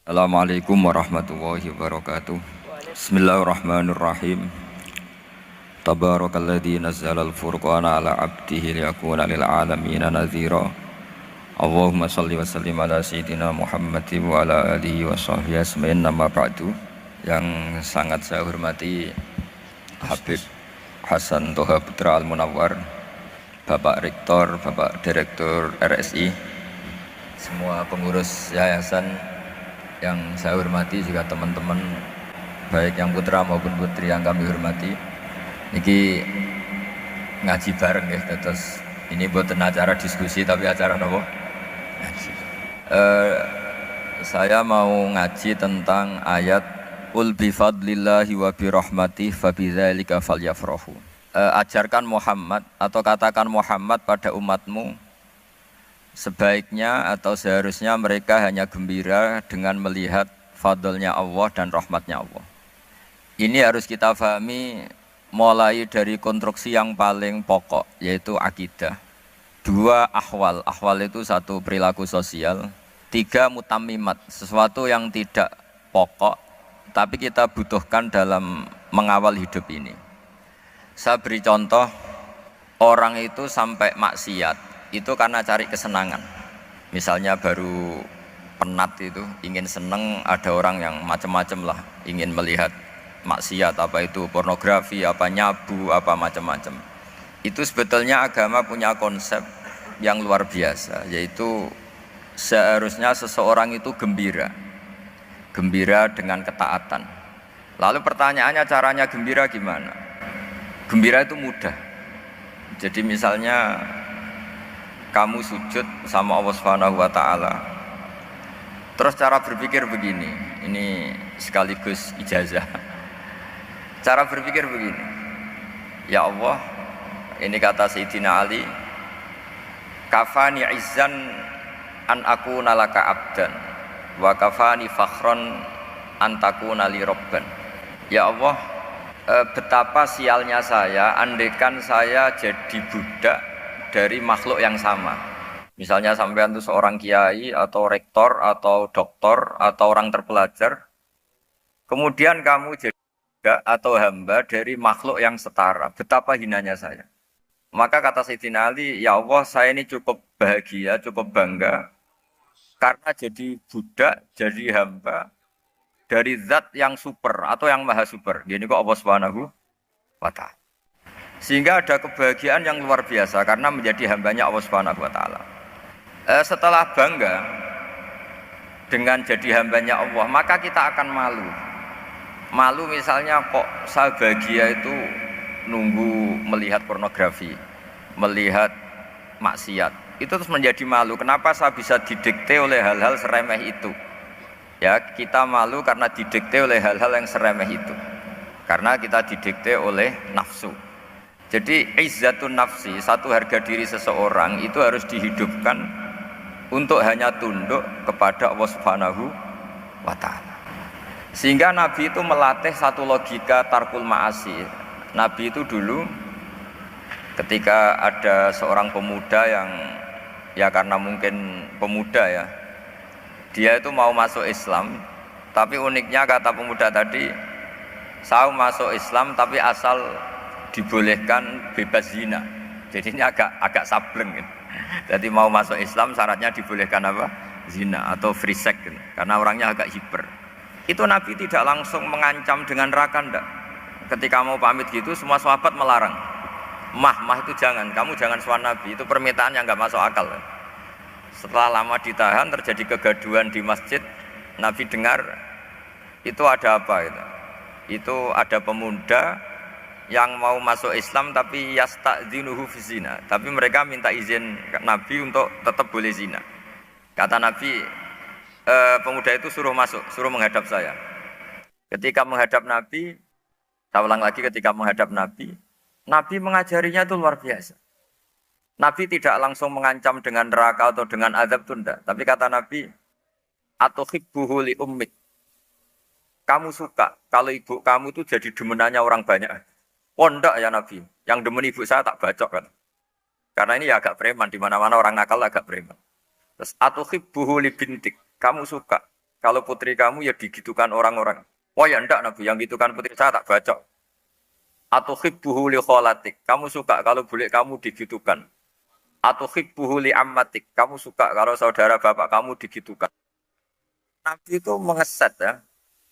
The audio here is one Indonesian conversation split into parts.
Assalamualaikum warahmatullahi wabarakatuh. Bismillahirrahmanirrahim. Tabarakalladzi nazzalal furqana ala 'abdihi liyakuna lil 'alamin nadhira. Allahumma shalli wa sallim ala sayyidina Muhammad wa ala alihi wa sahbihi asma'in nama ba'du. Yang sangat saya hormati Habib Hasan Toha Putra Al-Munawwar, Bapak Rektor, Bapak Direktur RSI, semua pengurus yayasan yang saya hormati, juga teman-teman baik yang putra maupun putri yang kami hormati. Niki ngaji bareng ya, terus ini bukan acara diskusi tapi acara apa? Ngaji. Saya mau ngaji tentang ayat Qul bi fadlillahi wa bi rahmatih fabidzalika falyafrahu. Ajarkan Muhammad atau katakan Muhammad pada umatmu, sebaiknya atau seharusnya mereka hanya gembira dengan melihat fadlnya Allah dan rahmatnya Allah. Ini harus kita pahami mulai dari konstruksi yang paling pokok, yaitu akidah. Dua, ahwal. Ahwal itu satu, perilaku sosial. Tiga, mutammimat, sesuatu yang tidak pokok tapi kita butuhkan dalam mengawal hidup ini. Saya beri contoh, orang itu sampai maksiat itu karena cari kesenangan. Misalnya baru penat itu, ingin seneng, ada orang yang macam-macam lah, ingin melihat maksiat, apa itu pornografi, apa nyabu, apa macam-macam. Itu sebetulnya agama punya konsep yang luar biasa, yaitu seharusnya seseorang itu gembira dengan ketaatan. Lalu pertanyaannya, caranya gembira gimana? Gembira itu mudah. Jadi misalnya kamu sujud sama Allah Subhanahu wa taala. Terus cara berpikir begini, ini sekaligus ijazah. Cara berpikir begini. Ya Allah, ini kata Sayyidina Ali, kafani izzan an akuna laka abdan wa kafani fakhron an takuna li robban. Ya Allah, betapa sialnya saya andaikan saya jadi budak dari makhluk yang sama. Misalnya sampean itu seorang kiai atau rektor atau doktor atau orang terpelajar, kemudian kamu jadi budak atau hamba dari makhluk yang setara. Betapa hinanya saya. Maka kata Sayyidina Ali, ya Allah, saya ini cukup bahagia, cukup bangga karena jadi budak, jadi hamba dari zat yang super atau yang maha super. Gini kok Allah Subhanahu wa ta'ala. Sehingga ada kebahagiaan yang luar biasa karena menjadi hambanya Allah Subhanahu wa ta'ala. Setelah bangga dengan jadi hambanya Allah, maka kita akan malu. Malu misalnya, kok saya bahagia itu nunggu melihat pornografi, melihat maksiat. Itu terus menjadi malu. Kenapa saya bisa didikte oleh hal-hal seremeh itu? Ya, kita malu karena didikte oleh hal-hal yang seremeh itu. Karena kita didikte oleh nafsu. Jadi izzatun nafsi, satu harga diri seseorang itu harus dihidupkan untuk hanya tunduk kepada Allah Subhanahu wa ta'ala. Sehingga Nabi itu melatih satu logika tarkul ma'asi. Nabi itu dulu ketika ada seorang pemuda yang, ya karena mungkin pemuda ya, dia itu mau masuk Islam, tapi uniknya kata pemuda tadi, saya masuk Islam tapi asal dibolehkan bebas zina. Jadi ini agak sableng gitu. Jadi mau masuk Islam syaratnya dibolehkan apa? Zina atau free sex gitu. Karena orangnya agak hiper. Itu Nabi tidak langsung mengancam dengan neraka, enggak. Ketika mau pamit gitu, semua sahabat melarang. Mah itu jangan, kamu jangan suan Nabi, itu permintaan yang enggak masuk akal. Setelah lama ditahan, terjadi kegaduhan di masjid. Nabi dengar itu ada apa gitu. Itu ada pemuda yang mau masuk Islam tapi yasta'dzinuhu fi zina, tapi mereka minta izin Nabi untuk tetap boleh zina. Kata Nabi, pemuda itu suruh masuk, suruh menghadap saya. Ketika menghadap Nabi, saya ulang lagi, ketika menghadap Nabi, Nabi mengajarinya itu luar biasa. Nabi tidak langsung mengancam dengan neraka atau dengan azab, tunda, tapi kata Nabi, atuhibbuhu li ummik, kamu suka kalau ibu kamu itu jadi demenannya orang banyak? Oh enggak ya Nabi, yang demen ibu saya tak bacok kan. Karena ini ya agak preman, di mana-mana orang nakal agak preman. Terus atuhibbuhu li bintik, kamu suka kalau putri kamu ya digitukan orang-orang. Oh ya enggak Nabi, yang gitukan putri saya tak baca. Atau hibbuhu li kholatik. Kamu suka kalau bule kamu digitukan. Atau hibbuhu li ammatik. Kamu suka kalau saudara bapak kamu digitukan. Nabi itu mengeset ya.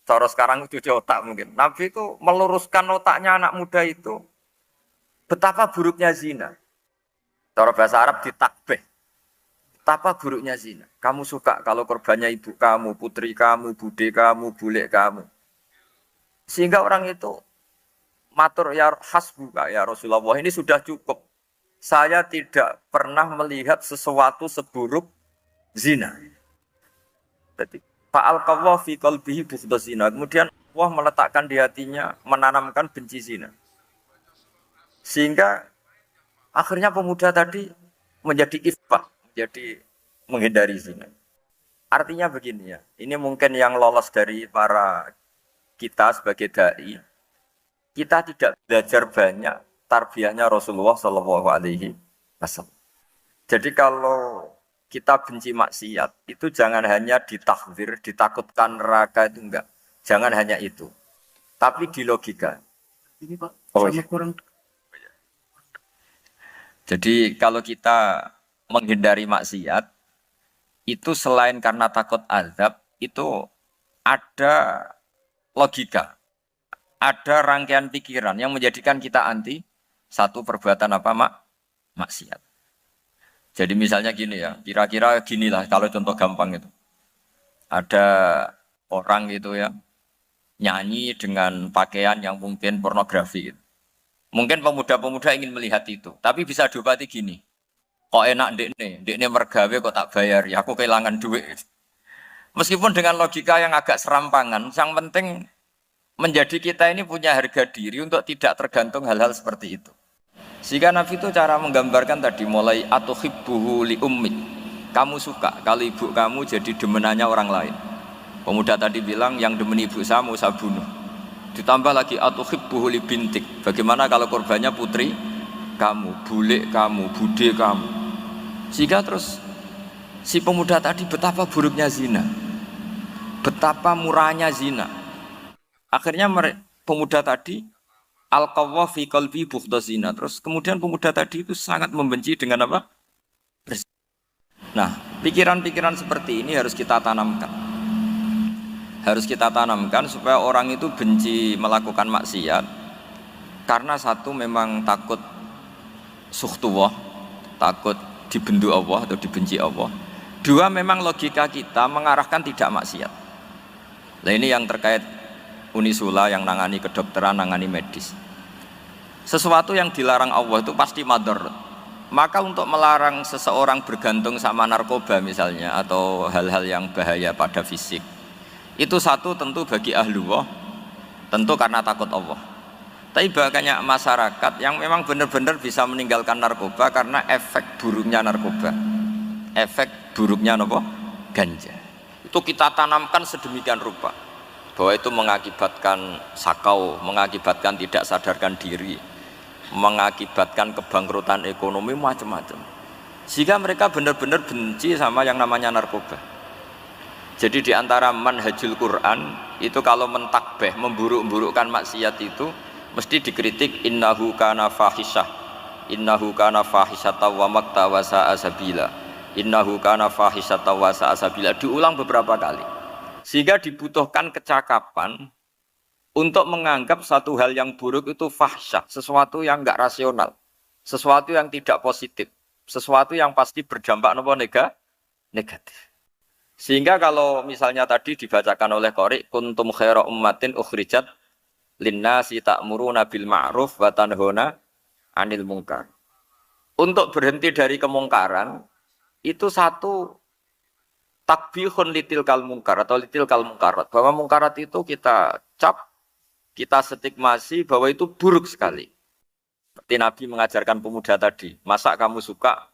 Cara sekarang itu cuci otak mungkin. Nabi itu meluruskan otaknya anak muda itu. Betapa buruknya zina. Cara bahasa Arab ditakbih. Betapa buruknya zina. Kamu suka kalau korbannya ibu kamu, putri kamu, bude kamu, bule kamu. Sehingga orang itu matur ya hasbu ya Rasulullah, ini sudah cukup. Saya tidak pernah melihat sesuatu seburuk zina. Jadi fa'alqallahu fi qalbihi bughda zina. Kemudian Allah meletakkan di hatinya, menanamkan benci zina. Sehingga akhirnya pemuda tadi menjadi ifah, menjadi menghindari zina. Artinya begini ya, ini mungkin yang lolos dari para kita sebagai dai, kita tidak belajar banyak tarbiyahnya Rasulullah Shallallahu Alaihi Wasallam. Jadi kalau kita benci maksiat, itu jangan hanya ditakdir, ditakutkan neraka itu enggak. Jangan hanya itu. Tapi di logika. Ini Pak, sama kurang. Jadi kalau kita menghindari maksiat, itu selain karena takut azab, itu ada logika. Ada rangkaian pikiran yang menjadikan kita anti satu perbuatan apa maksiat. Jadi misalnya gini ya, kira-kira ginilah kalau contoh gampang itu. Ada orang gitu ya, nyanyi dengan pakaian yang mungkin pornografi gitu. Mungkin pemuda-pemuda ingin melihat itu, tapi bisa diobati gini. Kok enak ndekne mergawe kok tak bayar, ya aku kehilangan duit. Meskipun dengan logika yang agak serampangan, yang penting menjadi kita ini punya harga diri untuk tidak tergantung hal-hal seperti itu. Sehingga Nabi itu cara menggambarkan tadi mulai atuhibbuhu li ummik. Kamu suka kalau ibu kamu jadi demenannya orang lain. Pemuda tadi bilang yang demen ibu saya mau saya bunuh. Ditambah lagi atuhibbuhu li bintik. Bagaimana kalau korbannya putri kamu, bule kamu, bude kamu. Sehingga terus si pemuda tadi betapa buruknya zina. Betapa murahnya zina. Akhirnya pemuda tadi al-qawwa fi qalbi bughda zina. Terus kemudian pemuda tadi itu sangat membenci dengan apa? Nah, pikiran-pikiran seperti ini harus kita tanamkan. Harus kita tanamkan supaya orang itu benci melakukan maksiat. Karena satu memang takut sukhtuwah, takut dibendu Allah atau dibenci Allah. Dua memang logika kita mengarahkan tidak maksiat. Nah ini yang terkait Unisula yang nangani kedokteran, nangani medis. Sesuatu yang dilarang Allah itu pasti madharat. Maka untuk melarang seseorang bergantung sama narkoba misalnya atau hal-hal yang bahaya pada fisik, itu satu tentu bagi ahlullah, tentu karena takut Allah. Tapi banyak masyarakat yang memang benar-benar bisa meninggalkan narkoba karena efek buruknya narkoba, efek buruknya ganja. Itu kita tanamkan sedemikian rupa bahwa itu mengakibatkan sakau, mengakibatkan tidak sadarkan diri, mengakibatkan kebangkrutan ekonomi macam-macam. Sehingga mereka benar-benar benci sama yang namanya narkoba. Jadi di antara manhajul Quran itu kalau mentakbih, memburuk-burukkan maksiat itu mesti dikritik innahu kana fahisyah. Innahu kana fahisyata wa maqta wa sa'a sabila. Innahu kana fahisyata wa sa'a sabila. Diulang beberapa kali. Sehingga dibutuhkan kecakapan untuk menganggap satu hal yang buruk itu fahsyah, sesuatu yang enggak rasional, sesuatu yang tidak positif, sesuatu yang pasti berdampak negatif. Sehingga kalau misalnya tadi dibacakan oleh Qori, kuntum khaira ummatin ukhrijat linnasi ta'muruna bil ma'ruf wa tanhauna 'anil munkar. Untuk berhenti dari kemungkaran itu satu takbihun litil kal mungkar atau litil kal mungkarat, bahwa mungkarat itu kita cap, kita stigmasi bahwa itu buruk sekali. Seperti Nabi mengajarkan pemuda tadi, masa kamu suka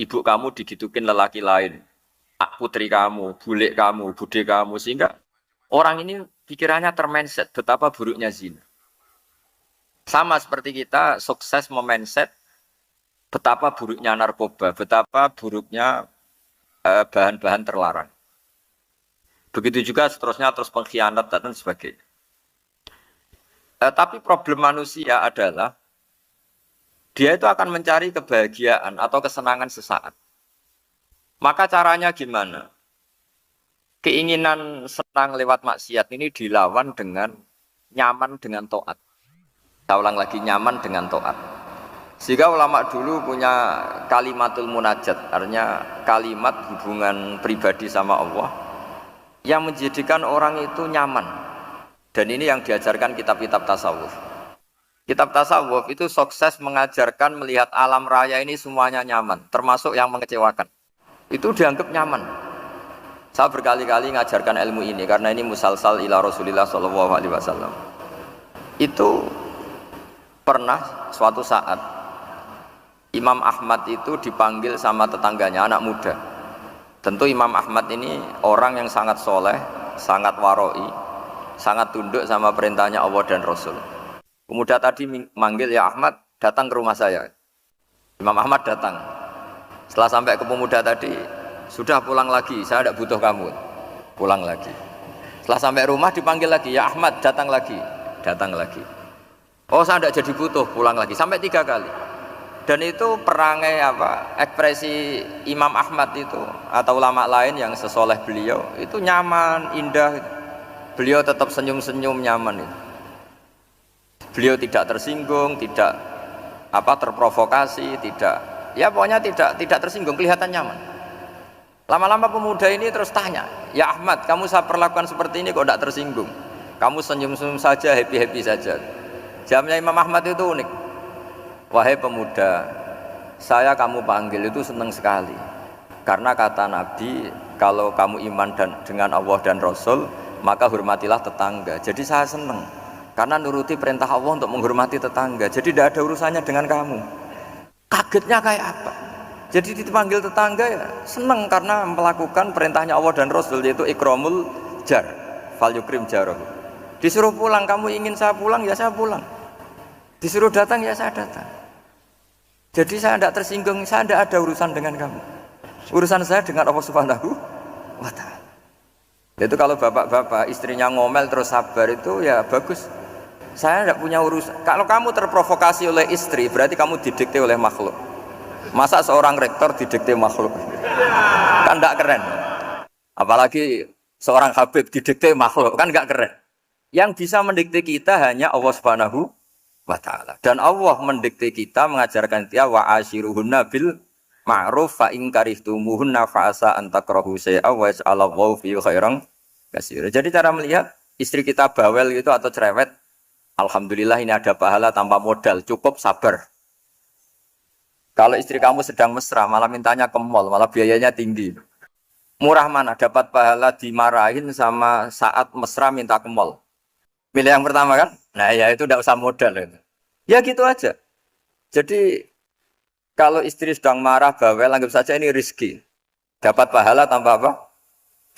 ibu kamu digitukin lelaki lain, putri kamu, bule kamu, bude kamu, sehingga orang ini pikirannya termindset betapa buruknya zina. Sama seperti kita sukses memindset betapa buruknya narkoba, betapa buruknya bahan-bahan terlarang. Begitu juga seterusnya terus pengkhianat dan sebagainya. Tapi problem manusia adalah dia itu akan mencari kebahagiaan atau kesenangan sesaat. Maka caranya gimana? Keinginan senang lewat maksiat ini dilawan dengan nyaman dengan taat. Saya ulang lagi, nyaman dengan taat. Sehingga ulama dulu punya kalimatul munajat, artinya kalimat hubungan pribadi sama Allah yang menjadikan orang itu nyaman. Dan ini yang diajarkan kitab-kitab tasawuf. Kitab tasawuf itu sukses mengajarkan melihat alam raya ini semuanya nyaman, termasuk yang mengecewakan. Itu dianggap nyaman. Saya berkali-kali mengajarkan ilmu ini karena ini musalsal ila Rasulillah SAW. Itu pernah suatu saat Imam Ahmad itu dipanggil sama tetangganya, anak muda. Tentu Imam Ahmad ini orang yang sangat soleh, sangat waroi, sangat tunduk sama perintahnya Allah dan Rasul. Pemuda tadi manggil, ya Ahmad, datang ke rumah saya. Imam Ahmad datang. Setelah sampai ke pemuda tadi, sudah pulang lagi, saya tidak butuh kamu. Pulang lagi. Setelah sampai rumah dipanggil lagi, ya Ahmad, datang lagi. Datang lagi. Oh, saya tidak jadi butuh, pulang lagi. Sampai 3 kali. Dan itu perangai ekspresi Imam Ahmad itu atau ulama lain yang sesoleh beliau itu nyaman, indah. Beliau tetap senyum-senyum, nyaman itu. Beliau tidak tersinggung, tidak terprovokasi, pokoknya tidak tersinggung, kelihatan nyaman. Lama-lama pemuda ini terus tanya, ya Ahmad, kamu saya perlakukan seperti ini kok tidak tersinggung? Kamu senyum-senyum saja, happy-happy saja. Jawabnya Imam Ahmad itu unik. Wahai pemuda, saya kamu panggil itu senang sekali. Karena kata Nabi, kalau kamu iman dengan Allah dan Rasul, maka hormatilah tetangga. Jadi saya senang, karena nuruti perintah Allah untuk menghormati tetangga. Jadi tidak ada urusannya dengan kamu. Kagetnya kayak apa? Jadi dipanggil tetangga ya senang karena melakukan perintahnya Allah dan Rasul, yaitu ikramul jar, fal yukrim jarahu. Disuruh pulang, kamu ingin saya pulang, ya saya pulang. Disuruh datang, ya saya datang. Jadi saya tidak tersinggung, saya tidak ada urusan dengan kamu. Urusan saya dengan Allah Subhanahu wa Ta'ala. Itu kalau bapak-bapak istrinya ngomel terus sabar itu ya bagus. Saya tidak punya urusan. Kalau kamu terprovokasi oleh istri, berarti kamu didikte oleh makhluk. Masa seorang rektor didikte makhluk? Kan tidak keren. Apalagi seorang Habib didikte makhluk, kan tidak keren. Yang bisa mendikte kita hanya Allah Subhanahu wa Ta'ala. Dan Allah mendikte kita, mengajarkan dia wa ashiruhunna bil ma'ruf fa in karihtumuhunna fa asa an takrahu shay'a wa yaj'alallahu fi khairan katsira. Jadi cara melihat istri kita bawel gitu atau cerewet, alhamdulillah ini ada pahala tanpa modal, cukup sabar. Kalau istri kamu sedang mesra, malah mintanya ke mall, malah biayanya tinggi. Murah mana dapat pahala dimarahin sama saat mesra minta ke mall? Milih yang pertama kan? Nah ya itu tidak usah modal. Ya gitu aja. Jadi kalau istri sedang marah, bawel, anggap saja ini rezeki. Dapat pahala tanpa apa?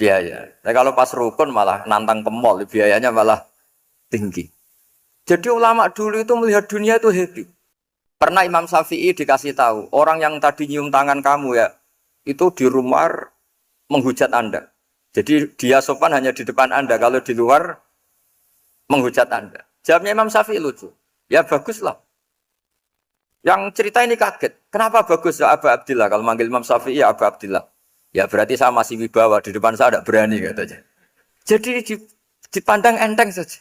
Biaya. Nah, kalau pas rukun malah nantang ke mall, biayanya malah tinggi. Jadi ulama dulu itu melihat dunia itu happy. Pernah Imam Syafi'i dikasih tahu, orang yang tadi nyium tangan kamu ya, itu di rumah menghujat Anda. Jadi dia sopan hanya di depan Anda, kalau di luar menghujat Anda. Jawabnya Imam Syafi'i lucu. Ya baguslah. Yang cerita ini kaget. Kenapa bagus ya Aba Abdillah? Kalau manggil Imam Syafi'i ya Aba Abdillah. Ya berarti saya masih wibawa, di depan saya tidak berani katanya. Jadi dipandang enteng saja.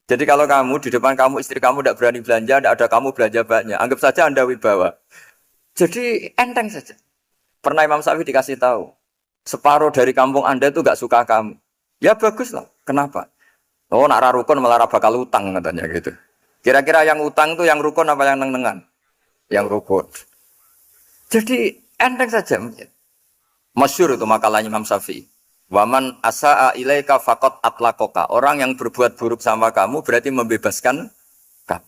Jadi kalau kamu di depan kamu istri kamu tidak berani belanja, tidak ada kamu belanja banyak, anggap saja Anda wibawa. Jadi enteng saja. Pernah Imam Syafi'i dikasih tahu, separuh dari kampung Anda itu gak suka kamu. Ya baguslah. Kenapa? Oh nak rukun malah bakal utang katanya gitu. Kira-kira yang utang itu yang rukun apa yang neng-nengan? Yang rukun. Jadi enteng saja. Masyhur itu makalahnya Imam Syafi'i. Waman asa'a ilaika faqat atlaqaka. Orang yang berbuat buruk sama kamu berarti membebaskan kamu.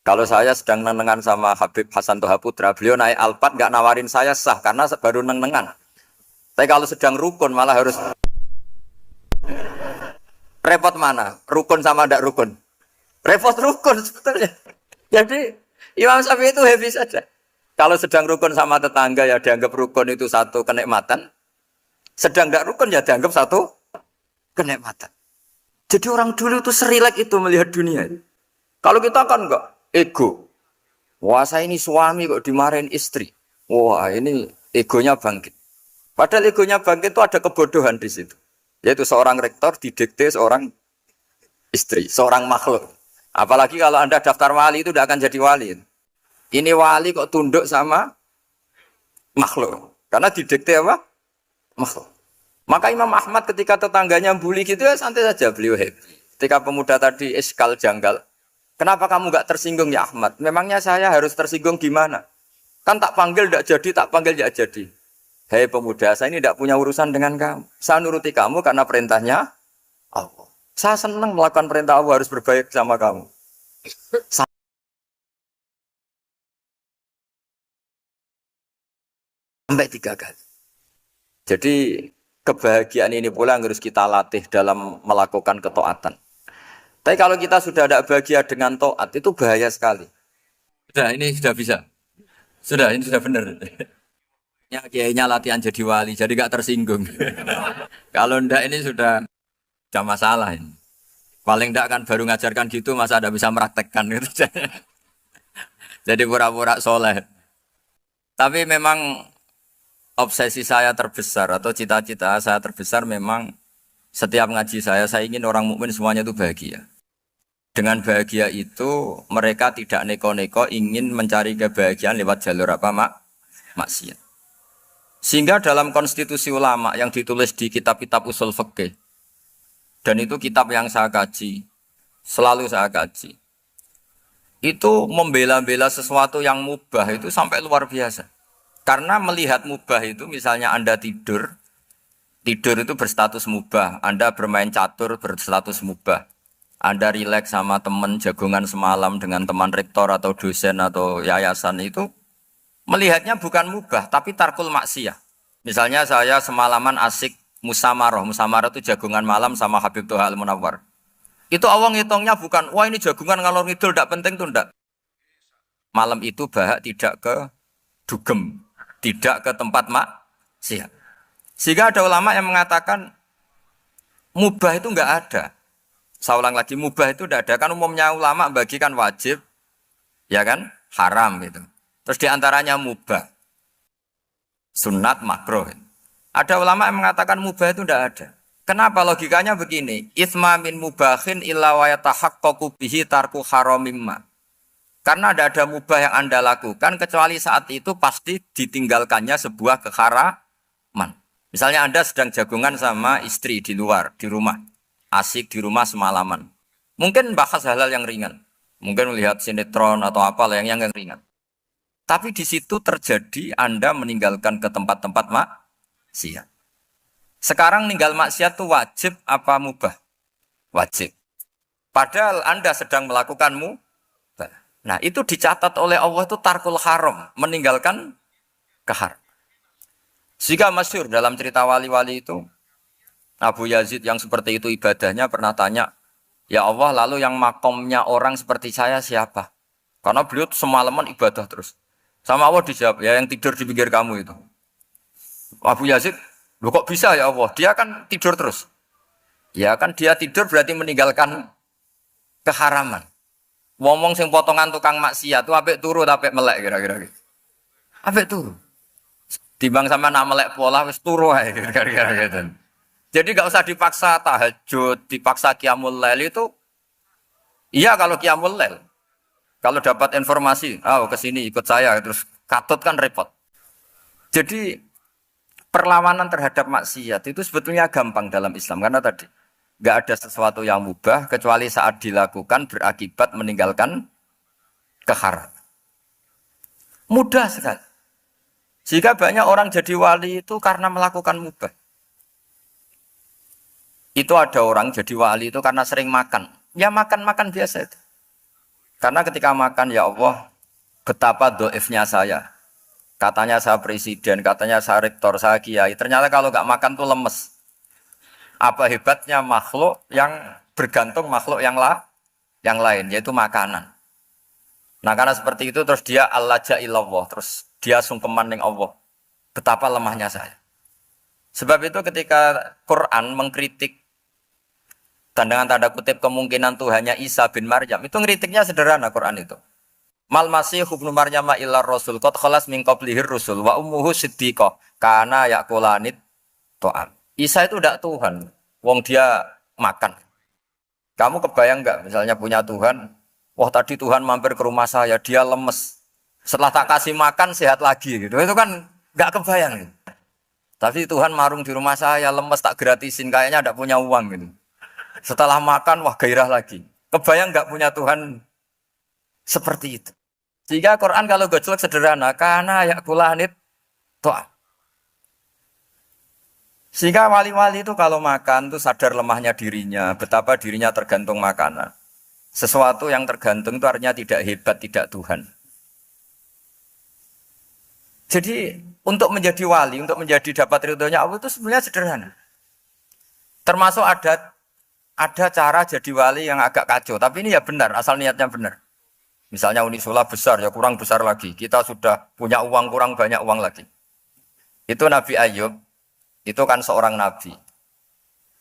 Kalau saya sedang neng-nengan sama Habib Hasan Toha Putra, beliau naik Alphard enggak nawarin saya sah karena baru neng-nengan. Tapi kalau sedang rukun malah harus repot mana? Rukun sama ndak rukun? Repot rukun sebetulnya. Jadi Imam Syafi'i itu happy saja. Kalau sedang rukun sama tetangga ya dianggap rukun itu satu kenikmatan. Sedang tidak rukun ya dianggap satu kenikmatan. Jadi orang dulu itu serilek itu melihat dunia. Kalau kita kan enggak, ego. Wah saya ini suami kok dimarahin istri. Wah ini egonya bangkit. Padahal egonya bangkit itu ada kebodohan di situ. Yaitu seorang rektor didikte seorang istri, seorang makhluk. Apalagi kalau Anda daftar wali itu tidak akan jadi wali. Ini wali kok tunduk sama makhluk. Karena didikte apa? Makhluk. Maka Imam Ahmad ketika tetangganya bully gitu ya santai saja beliau happy. Ketika pemuda tadi iskal janggal. Kenapa kamu gak tersinggung ya Ahmad? Memangnya saya harus tersinggung gimana? Kan tak panggil tidak jadi, tak panggil tidak jadi. Hei pemuda, saya ini tidak punya urusan dengan kamu. Saya nuruti kamu karena perintahnya Allah. Saya senang melakukan perintah Allah harus berbaik sama kamu. Sampai 3 kali. Jadi kebahagiaan ini pula yang harus kita latih dalam melakukan ketaatan. Tapi kalau kita sudah tidak bahagia dengan taat itu bahaya sekali. Sudah, ini sudah bisa. Sudah, ini sudah benar. Ya, kayaknya latihan jadi wali, jadi gak tersinggung. Kalau ndak ini sudah masalah ini. Paling ndak kan baru ngajarkan gitu, masa ada bisa meraktekkan gitu. Jadi pura-pura soleh. Tapi memang obsesi saya terbesar atau cita-cita saya terbesar memang setiap ngaji saya ingin orang mukmin semuanya itu bahagia. Dengan bahagia itu mereka tidak neko-neko ingin mencari kebahagiaan lewat jalur apa maksiat. Sehingga dalam konstitusi ulama yang ditulis di kitab-kitab usul fikih dan itu kitab yang saya kaji, selalu saya kaji. Itu membela-bela sesuatu yang mubah itu sampai luar biasa. Karena melihat mubah itu misalnya Anda tidur itu berstatus mubah, Anda bermain catur berstatus mubah. Anda rileks sama teman jagongan semalam dengan teman rektor atau dosen atau yayasan itu melihatnya bukan mubah tapi tarkul maksiyah. Misalnya saya semalaman asik musamarah itu jagongan malam sama Habib Toha Al-Munawwar. Itu Allah ngitungnya bukan, wah ini jagongan ngalor ngidul tidak penting tuh enggak. Malam itu bahak tidak ke dugem, tidak ke tempat maksiat. Sehingga ada ulama yang mengatakan mubah itu enggak ada. Saya ulang lagi, mubah itu tidak ada. Kan umumnya ulama bagikan wajib, ya kan, haram itu. Terus diantaranya mubah, sunat, makruh. Ada ulama yang mengatakan mubah itu tidak ada. Kenapa? Logikanya begini, itsma min mubahin illa wa yatahaqqaqu bihi tarku haramimma. Karena tidak ada mubah yang Anda lakukan kecuali saat itu pasti ditinggalkannya sebuah keharaman. Misalnya Anda sedang jagungan sama istri di luar, di rumah. Asik di rumah semalaman. Mungkin bahas hal-hal yang ringan. Mungkin melihat sinetron atau apa yang ringan. Tapi di situ terjadi Anda meninggalkan ke tempat-tempat maksiat. Sekarang ninggal maksiat itu wajib apa mubah? Wajib. Padahal Anda sedang melakukan mubah. Nah itu dicatat oleh Allah itu tarkul haram. Meninggalkan keharam. Jika masyhur dalam cerita wali-wali itu Abu Yazid yang seperti itu ibadahnya pernah tanya, ya Allah lalu yang makomnya orang seperti saya siapa? Karena beliau semalaman ibadah terus. Sama Allah dijawab, ya yang tidur di pinggir kamu itu. Abu Yazid, loh kok bisa ya Allah? Dia kan tidur terus. Ya kan dia tidur berarti meninggalkan keharaman. Ngomong sing potongan tukang maksiat itu apik turu apik melek kira-kira gitu. Apik turu. Timbang sama nak melek pola wis turu ae kira-kira gitu. Jadi gak usah dipaksa tahajud, dipaksa qiyamul lail itu. Iya kalau qiyamul lail. Kalau dapat informasi, ke sini ikut saya terus katut kan repot. Jadi perlawanan terhadap maksiat itu sebetulnya gampang dalam Islam karena tadi gak ada sesuatu yang mubah kecuali saat dilakukan berakibat meninggalkan keharaman. Mudah sekali. Jika banyak orang jadi wali itu karena melakukan mubah. Itu ada orang jadi wali itu karena sering makan. Ya makan-makan biasa itu. Karena ketika makan, ya Allah, betapa doifnya saya. Katanya saya presiden, katanya saya rektor, saya kiai. Ternyata kalau nggak makan tuh lemes. Apa hebatnya makhluk yang bergantung makhluk yang lain, yaitu makanan. Nah karena seperti itu terus dia al-laja'illallah, terus dia sungkeman ning Allah. Betapa lemahnya saya. Sebab itu ketika Quran mengkritik Dan dengan tanda kutip kemungkinan Tuhannya Isa bin Maryam. Itu ngeritiknya sederhana Quran itu. Mal masih ibnu Maryam illa rasul qad khalas min qablihir rusul wa ummuhu siddiqah kana yaqulanit ta'am. Isa itu tidak Tuhan. Wong dia makan. Kamu kebayang nggak misalnya punya Tuhan, wah tadi Tuhan mampir ke rumah saya, dia lemes. Setelah tak kasih makan sehat lagi gitu. Itu kan nggak kebayang. Tapi Tuhan marung di rumah saya, lemes tak gratisin, kayaknya tidak punya uang gitu. Setelah makan, wah gairah lagi. Kebayang nggak punya Tuhan seperti itu. Sehingga Quran kalau gojlok sederhana, karena ya kulanit toh. Sehingga wali-wali itu kalau makan tuh sadar lemahnya dirinya, betapa dirinya tergantung makanan. Sesuatu yang tergantung itu artinya tidak hebat, tidak Tuhan. Jadi untuk menjadi wali, untuk menjadi dapat ridhonya Allah itu sebenarnya sederhana. Termasuk ada cara jadi wali yang agak kacau, tapi ini ya benar, asal niatnya benar. Misalnya Unisula besar, ya kurang besar lagi. Kita sudah punya uang, kurang banyak uang lagi. Itu Nabi Ayub, itu kan seorang nabi.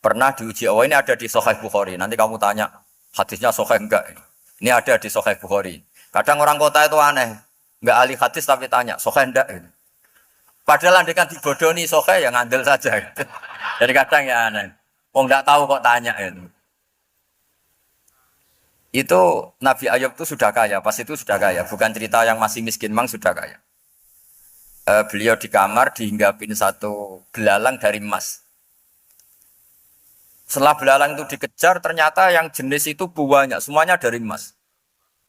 Pernah diuji Allah, ini ada di Sahih Bukhari. Nanti kamu tanya, hadisnya Sahih enggak? Ini ada di Sahih Bukhari. Kadang orang kota itu aneh, enggak ahli hadis tapi tanya, Sahih enggak? Padahal andekan dibodoni Sahih, ya ngandel saja. Jadi kadang ya aneh. Wong enggak tahu kok tanya itu. Itu Nabi Ayub itu sudah kaya, pas itu sudah kaya. Bukan cerita yang masih miskin, memang sudah kaya. Beliau di kamar dihinggapin satu belalang dari emas. Setelah belalang itu dikejar, ternyata yang jenis itu banyak, semuanya dari emas.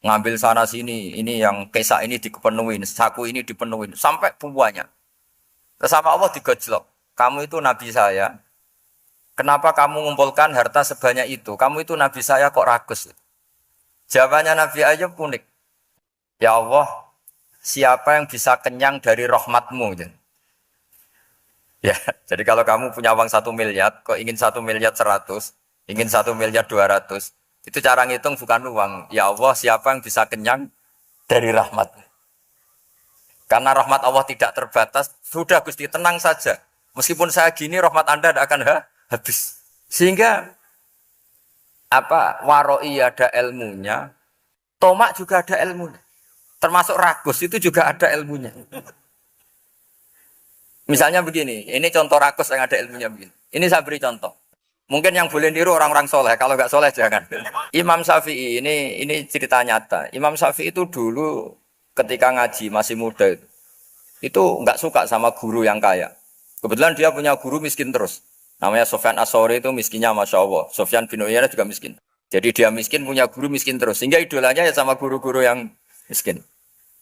Ngambil sana sini, ini yang kesak ini dipenuhin, saku ini dipenuhin, sampai banyak. Terus sama Allah digojlok. Kamu itu Nabi saya, kenapa kamu mengumpulkan harta sebanyak itu? Kamu itu Nabi saya kok rakus? Jawabannya Nabi Ayub unik. Ya Allah, siapa yang bisa kenyang dari rahmatmu? Ya, jadi kalau kamu punya uang 1 miliar, kok ingin 1 miliar 100, ingin 1 miliar 200, itu cara ngitung bukan uang. Ya Allah, siapa yang bisa kenyang dari rahmat? Karena rahmat Allah tidak terbatas, sudah Gusti tenang saja. Meskipun saya gini, rahmat Anda tidak akan habis. Sehingga waroi ada ilmunya, tomak juga ada ilmunya. Termasuk ragus itu juga ada ilmunya. Misalnya begini, ini contoh rakus yang ada ilmunya begini. Ini saya beri contoh. Mungkin yang boleh niru orang-orang soleh, kalau nggak soleh jangan. Imam Syafi'i, ini cerita nyata. Imam Syafi'i itu dulu ketika ngaji masih muda itu nggak suka sama guru yang kaya. Kebetulan dia punya guru miskin terus. Namanya Sufyan As-Tsauri, itu miskinnya Masya Allah. Sufyan bin Uyainah juga miskin. Jadi dia miskin, punya guru miskin terus. Sehingga idolanya ya sama guru-guru yang miskin.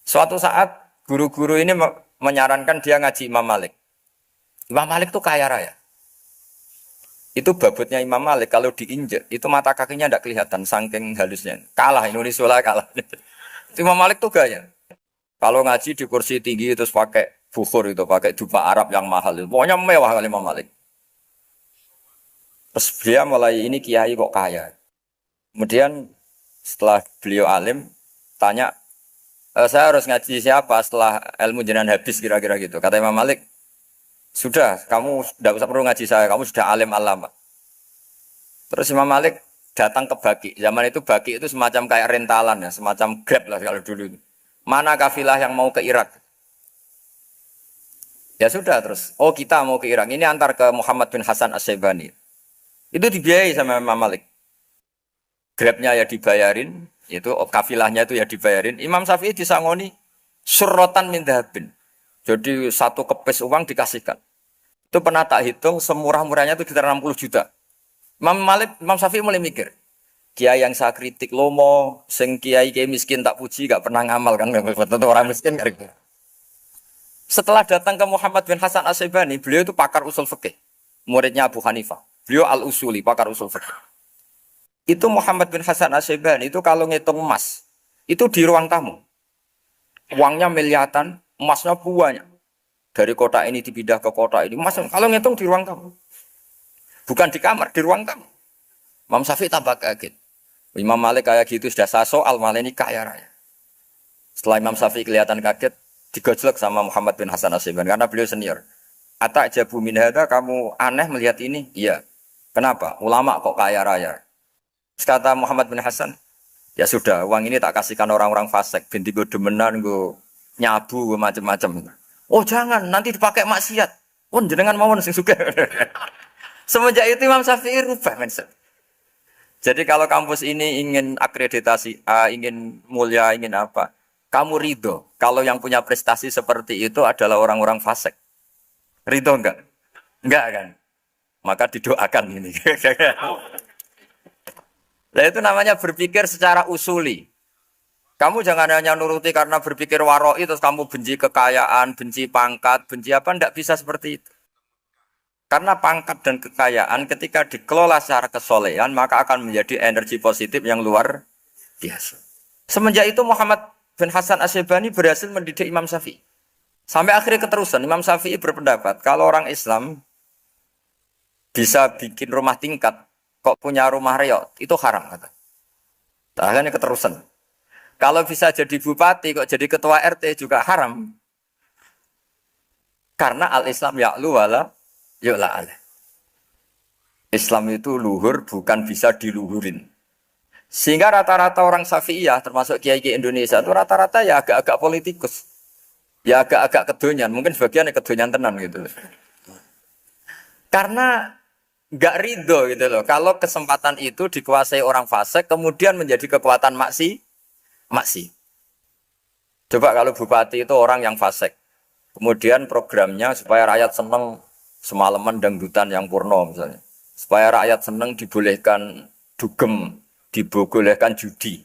Suatu saat guru-guru ini menyarankan dia ngaji Imam Malik. Imam Malik itu kaya raya. Itu babutnya Imam Malik kalau diinjek, itu mata kakinya tidak kelihatan, saking halusnya. Kalah, Indonesia kalah. Imam Malik tuh gaya. Kalau ngaji di kursi tinggi terus pakai bukhur itu, pakai jubah Arab yang mahal. Pokoknya mewah kali Imam Malik. Terus dia mulai ini kiai kok kaya. Kemudian setelah beliau alim, tanya, saya harus ngaji siapa setelah ilmu jenengan habis kira-kira gitu. Kata Imam Malik, sudah, kamu tidak usah perlu ngaji saya, kamu sudah alim alama. Terus Imam Malik datang ke Baki. Zaman itu Baki itu semacam kayak rentalan ya, semacam Grab lah kalau dulu. Mana kafilah yang mau ke Irak? Ya sudah terus, oh kita mau ke Irak. Ini antar ke Muhammad bin Hasan As-Syaibani. Itu dibiayai sama Imam Malik. Grabnya ya dibayarin, itu kafilahnya itu ya dibayarin. Imam Syafi'i disangoni surrotan min dhahabin. Jadi satu kepes uang dikasihkan. Itu pernah tak hitung semurah-murahnya itu sekitar 60 juta. Imam Syafi'i mulai mikir. Kiai yang saya kritik lomo, sing kiai miskin tak puji, gak pernah ngamal kan, tentu orang miskin kan. Setelah datang ke Muhammad bin Hasan As-Syaibani, beliau itu pakar usul fikih, muridnya Abu Hanifah. Beliau al-usuli, pakar usul fikih. Itu Muhammad bin Hasan As-Syaibani itu kalau ngitung emas, itu di ruang tamu. Uangnya miliatan, emasnya banyak. Dari kota ini dipindah ke kota ini. Emas kalau ngitung di ruang tamu. Bukan di kamar, di ruang tamu. Imam Syafi'i tambah kaget. Imam Malik kayak gitu sudah soal malah ini kaya raya. Setelah Imam Syafi'i kelihatan kaget, digojlok sama Muhammad bin Hasan As-Syaibani karena beliau senior. Atak jabu min hadza, kamu aneh melihat ini? Iya. Kenapa? Ulama kok kaya raya. Kata Muhammad bin Hasan, ya sudah, uang ini tak kasihkan orang-orang fasik, binti gue demenan, gue nyabu, gue macam-macam. Oh jangan, nanti dipakai maksiat. Oh jenengan mawon sing suka. Semenjak itu Imam Syafi'i rubah mindset. Jadi kalau kampus ini ingin akreditasi A, ingin mulia, ingin apa, kamu ridho. Kalau yang punya prestasi seperti itu adalah orang-orang fasik. Ridho enggak? Enggak kan? Maka didoakan ini. Nah itu namanya berpikir secara usuli. Kamu jangan hanya nuruti karena berpikir waroi terus kamu benci kekayaan, benci pangkat, benci apa, enggak bisa seperti itu. Karena pangkat dan kekayaan ketika dikelola secara kesolehan maka akan menjadi energi positif yang luar biasa. Semenjak itu Muhammad bin Hasan Asy'ibani berhasil mendidik Imam Syafi'i. Sampai akhirnya keterusan Imam Syafi'i berpendapat kalau orang Islam bisa bikin rumah tingkat kok punya rumah reot itu haram kata. Akhirnya keterusan. Kalau bisa jadi bupati kok jadi ketua RT juga haram. Karena al-Islam ya'lu wala yu'la alaih. Islam itu luhur bukan bisa diluhurin. Sehingga rata-rata orang Syafi'iyah termasuk kiai-kiai Indonesia itu rata-rata ya agak-agak politikus. Ya agak-agak kedonyan, mungkin sebagian kedonyan tenan gitu. Karena enggak ridho gitu loh. Kalau kesempatan itu dikuasai orang fasik kemudian menjadi kekuatan maksi. Coba kalau bupati itu orang yang fasik. Kemudian programnya supaya rakyat seneng semalaman dangdutan yang purno misalnya. Supaya rakyat seneng dibolehkan dugem, dibolehkan judi.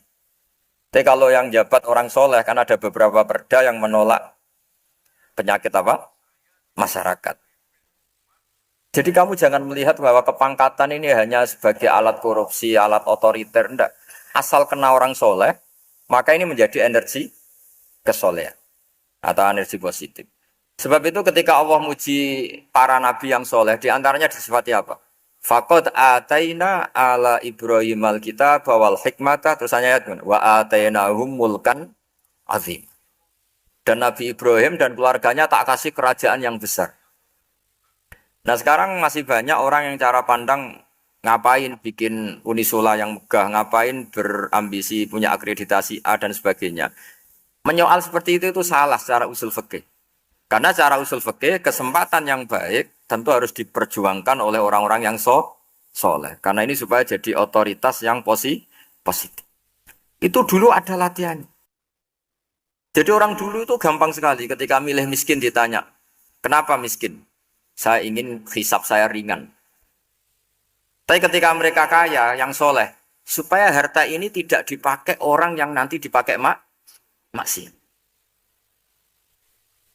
Tapi kalau yang jabat orang soleh kan ada beberapa perda yang menolak penyakit apa? Masyarakat. Jadi kamu jangan melihat bahwa kepangkatan ini hanya sebagai alat korupsi, alat otoriter. Enggak. Asal kena orang soleh, maka ini menjadi energi kesolehan atau energi positif. Sebab itu ketika Allah muji para nabi yang soleh, diantaranya disifati apa? Faqad ataina ala Ibrahim al-kitab wal hikmata, terus ayat wa atainahum mulkan azim. Dan Nabi Ibrahim dan keluarganya tak kasih kerajaan yang besar. Nah sekarang masih banyak orang yang cara pandang ngapain bikin unisula yang megah, ngapain berambisi punya akreditasi A dan sebagainya. Menyoal seperti itu salah secara usul fikih. Karena secara usul fikih kesempatan yang baik tentu harus diperjuangkan oleh orang-orang yang soleh. Karena ini supaya jadi otoritas yang positif. Itu dulu ada latihan. Jadi orang dulu itu gampang sekali ketika milih miskin ditanya, kenapa miskin? Saya ingin hisab saya ringan. Tapi ketika mereka kaya, yang soleh, supaya harta ini tidak dipakai orang yang nanti dipakai maksiat.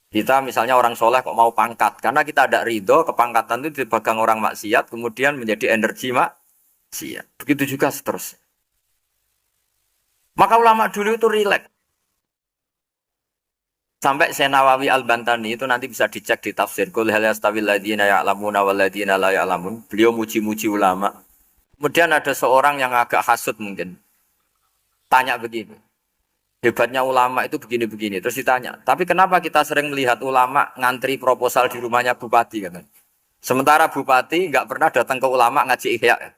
Kita misalnya orang soleh kok mau pangkat, karena kita ada ridho, kepangkatan itu dipegang orang maksiat, kemudian menjadi energi maksiat. Begitu juga seterusnya. Maka ulama dulu itu rileks. Sampai Nawawi Al-Bantani itu nanti bisa dicek di tafsir. Qul hal yastawil ladzina ya'lamuna wal ladzina la ya'lamun. Beliau muji-muji ulama. Kemudian ada seorang yang agak hasud mungkin. Tanya begini. Hebatnya ulama itu begini-begini. Terus ditanya, tapi kenapa kita sering melihat ulama ngantri proposal di rumahnya bupati? Kan? Sementara bupati nggak pernah datang ke ulama ngaji ihya.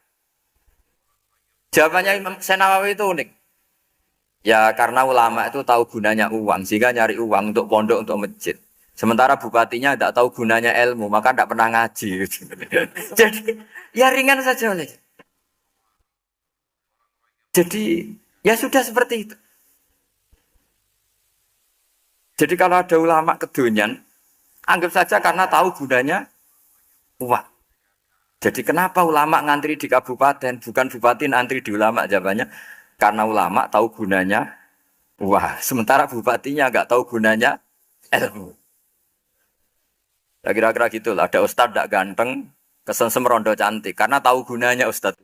Jawabannya Imam Nawawi itu unik. Ya karena ulama itu tahu gunanya uang, sehingga nyari uang untuk pondok, untuk masjid. Sementara bupatinya tidak tahu gunanya ilmu, maka tidak pernah ngaji. Jadi ya ringan saja oleh. Jadi ya sudah seperti itu. Jadi kalau ada ulama kedonyan, anggap saja karena tahu gunanya uang. Jadi kenapa ulama ngantri di kabupaten, bukan bupati ngantri di ulama? Jawabannya, karena ulama tahu gunanya uang. Sementara bupatinya nggak tahu gunanya ilmu. Ya, kira-kira gitu lah. Ada ustadz tidak ganteng, kesensem rondo cantik. Karena tahu gunanya ustadz.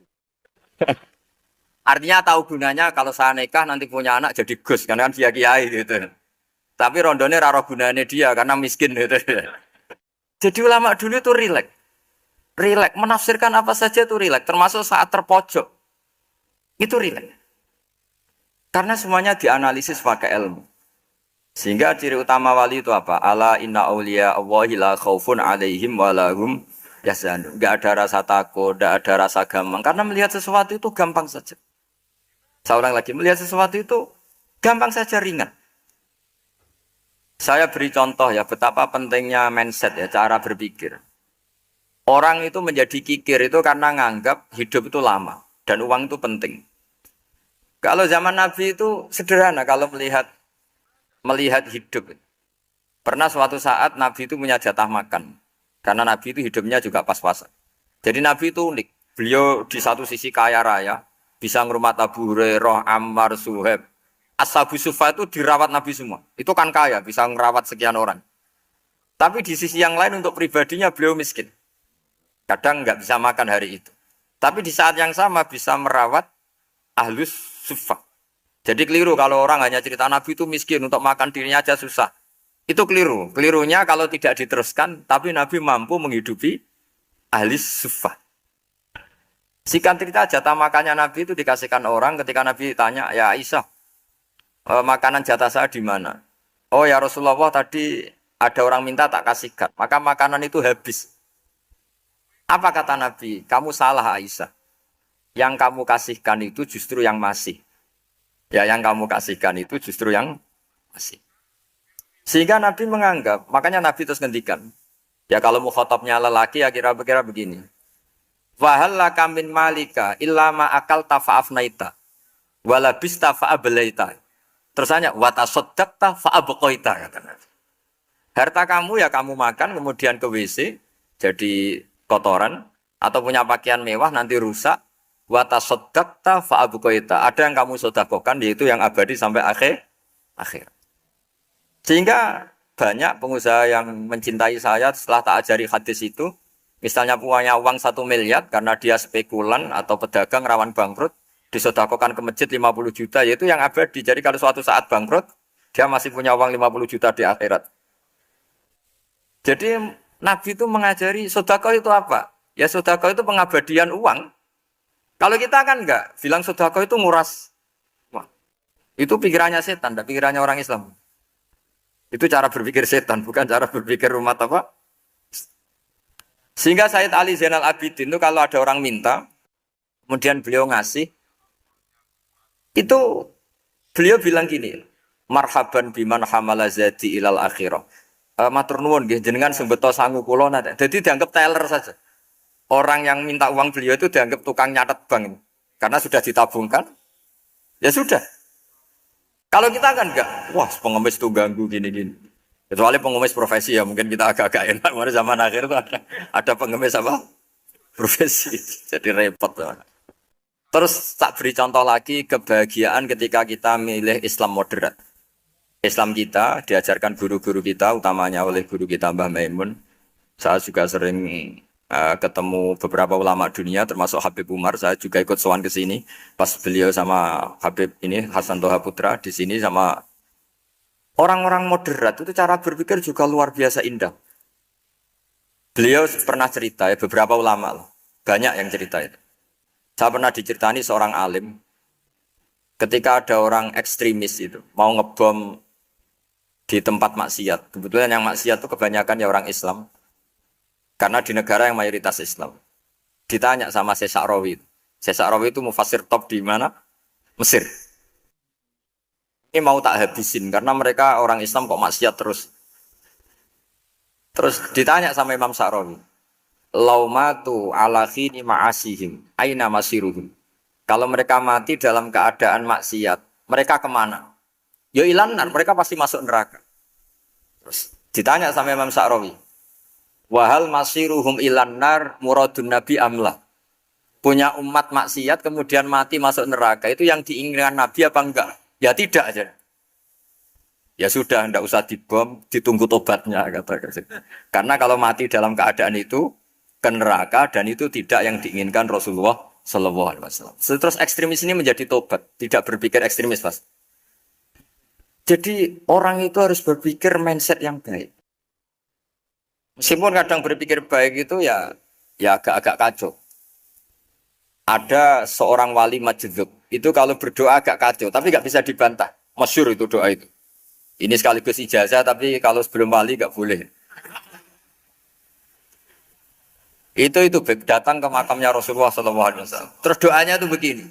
Artinya tahu gunanya kalau saya nikah nanti punya anak jadi gus. Karena kan via kiai gitu. Tapi rondone raro gunanya dia karena miskin gitu. Jadi ulama dulu itu rileks. Rileks, menafsirkan apa saja itu rileks. Termasuk saat terpojok. Itu rileks. Karena semuanya dianalisis pakai ilmu. Sehingga ciri utama wali itu apa? Ala inna awliya Allahi la khaufun alaihim walahum yahzanun. Enggak ada rasa takut, enggak ada rasa gampang. Karena melihat sesuatu itu gampang saja. Saya ulang lagi, melihat sesuatu itu gampang saja, ringan. Saya beri contoh ya, betapa pentingnya mindset ya, cara berpikir. Orang itu menjadi kikir itu karena nganggap hidup itu lama dan uang itu penting. Kalau zaman Nabi itu sederhana kalau melihat hidup. Pernah suatu saat Nabi itu punya jatah makan. Karena Nabi itu hidupnya juga pas-pasan. Jadi Nabi itu unik. Beliau di satu sisi kaya raya, bisa ngurmat Abu Hurairah, Ammar, Suhaib. Ashabu Sufa itu dirawat Nabi semua. Itu kan kaya, bisa ngerawat sekian orang. Tapi di sisi yang lain untuk pribadinya beliau miskin. Kadang nggak bisa makan hari itu. Tapi di saat yang sama bisa merawat Ahlus Sufa. Jadi keliru kalau orang hanya cerita Nabi itu miskin, untuk makan dirinya aja susah. Itu keliru. Kelirunya kalau tidak diteruskan, tapi Nabi mampu menghidupi ahli suffah. Singkat cerita jatah makannya Nabi itu dikasihkan orang ketika Nabi tanya, ya Aisyah, makanan jatah saya di mana? Oh ya Rasulullah, tadi ada orang minta tak kasihkan. Maka makanan itu habis. Apa kata Nabi? Kamu salah Aisyah. Yang kamu kasihkan itu justru yang masih. Ya yang kamu kasihkan itu justru yang masih. Sehingga Nabi menganggap, makanya Nabi terus ngendikan. Ya kalau mukhatabnya lelaki ya kira-kira begini. Wahallaka min malika illa ma akalta fa'afnaita walabista fa'ablaita. Terus tanya wa tasaddaqta fa'abqaita kata Nabi. Harta kamu ya kamu makan kemudian ke WC jadi kotoran atau punya pakaian mewah nanti rusak. Wa tasaddaqta fa'abqaita. Ada yang kamu sedekahkan yaitu yang abadi sampai akhir. Sehingga banyak pengusaha yang mencintai saya setelah tak ajari hadis itu, misalnya punya uang 1 miliar karena dia spekulan atau pedagang rawan bangkrut, disedekahkan ke masjid 50 juta, yaitu yang abadi. Jadi kalau suatu saat bangkrut, dia masih punya uang 50 juta di akhirat. Jadi Nabi itu mengajari sedekah itu apa? Ya sedekah itu pengabadian uang. Kalau kita kan enggak, bilang sedekah itu nguras. Wah, itu pikirannya setan, dan pikirannya orang Islam. Itu cara berpikir setan, bukan cara berpikir umat apa. Sehingga Sayyid Ali Zainal Abidin itu kalau ada orang minta, kemudian beliau ngasih, itu beliau bilang gini, marhaban biman hamala zadi ilal akhirah. Matur nuwun nggih jenengan sing beto sangu kula nate. Jadi dianggap teller saja. Orang yang minta uang beliau itu dianggap tukang nyatet bank. Karena sudah ditabungkan. Ya sudah. Kalau kita kan enggak, wah pengemis itu ganggu gini-gini. Kecuali pengemis profesi ya, mungkin kita agak-agak enak. Pada zaman akhir itu ada pengemis apa? Profesi, jadi repot. Terus tak beri contoh lagi kebahagiaan ketika kita milih Islam moderat. Islam kita diajarkan guru-guru kita, utamanya oleh guru kita Mbah Maimun. Saya juga sering ketemu beberapa ulama dunia termasuk Habib Umar. Saya juga ikut sowan ke sini pas beliau sama Habib ini Hasan Toha Putra di sini sama orang-orang moderat. Itu cara berpikir juga luar biasa indah. Beliau pernah cerita ya, beberapa ulama loh. Banyak yang cerita itu. Saya pernah diceritani seorang alim ketika ada orang ekstremis itu mau ngebom di tempat maksiat. Kebetulan yang maksiat itu kebanyakan ya orang Islam. Karena di negara yang mayoritas Islam. Ditanya sama Syekh Sa'rawi. Syekh Sa'rawi itu mufassir top di mana? Mesir. Ini mau tak habisin karena mereka orang Islam kok maksiat terus. Terus ditanya sama Imam Sa'rawi. Laumatu ala khini ma'asihim. Aina masiruhum. Kalau mereka mati dalam keadaan maksiat, mereka kemana? Ya ilanar, mereka pasti masuk neraka. Terus ditanya sama Imam Sa'rawi. Wahal masiruhum ilanar muradun nabi amla. Punya umat maksiat kemudian mati masuk neraka. Itu yang diinginkan Nabi apa enggak? Ya tidak aja. Ya sudah, enggak usah dibom, ditunggu tobatnya kata. Karena kalau mati dalam keadaan itu ke neraka dan itu tidak yang diinginkan Rasulullah Sallallahu Alaihi Wasallam. Terus ekstremis ini menjadi tobat, tidak berpikir ekstremis, Mas. Jadi orang itu harus berpikir mindset yang baik. Meskipun kadang berpikir baik itu ya agak-agak kacau. Ada seorang wali majdzub, itu kalau berdoa agak kacau, tapi nggak bisa dibantah. Masyhur itu doa itu. Ini sekaligus ijazah, tapi kalau sebelum wali nggak boleh. Itu datang ke makamnya Rasulullah SAW. Terus doanya itu begini.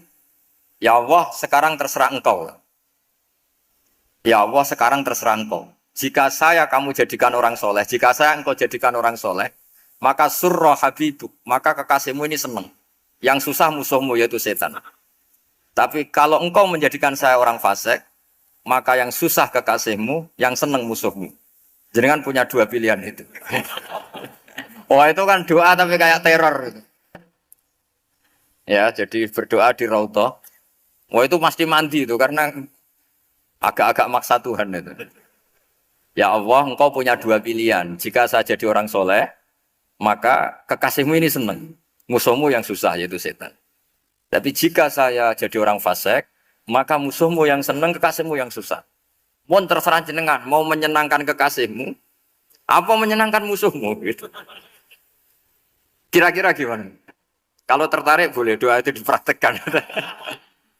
Ya Allah, sekarang terserah engkau. Ya Allah, sekarang terserah engkau. Jika saya kamu jadikan orang soleh, jika saya engkau jadikan orang soleh, maka surra habibuk, maka kekasihmu ini senang. Yang susah musuhmu yaitu setan. Tapi kalau engkau menjadikan saya orang fasik, maka yang susah kekasihmu, yang senang musuhmu. Jangan punya dua pilihan itu. Oh itu kan doa tapi kayak teror. Ya, jadi berdoa di Raudhah. Oh itu pasti mandi itu karena agak-agak maksa Tuhan itu. Ya Allah, engkau punya dua pilihan. Jika saya jadi orang soleh, maka kekasihmu ini senang. Musuhmu yang susah yaitu setan. Tapi jika saya jadi orang fasik, maka musuhmu yang senang, kekasihmu yang susah. Mohon terserah jenengan, mau menyenangkan kekasihmu, apa menyenangkan musuhmu? Gitu. Kira-kira gimana? Kalau tertarik boleh doa itu dipraktekkan.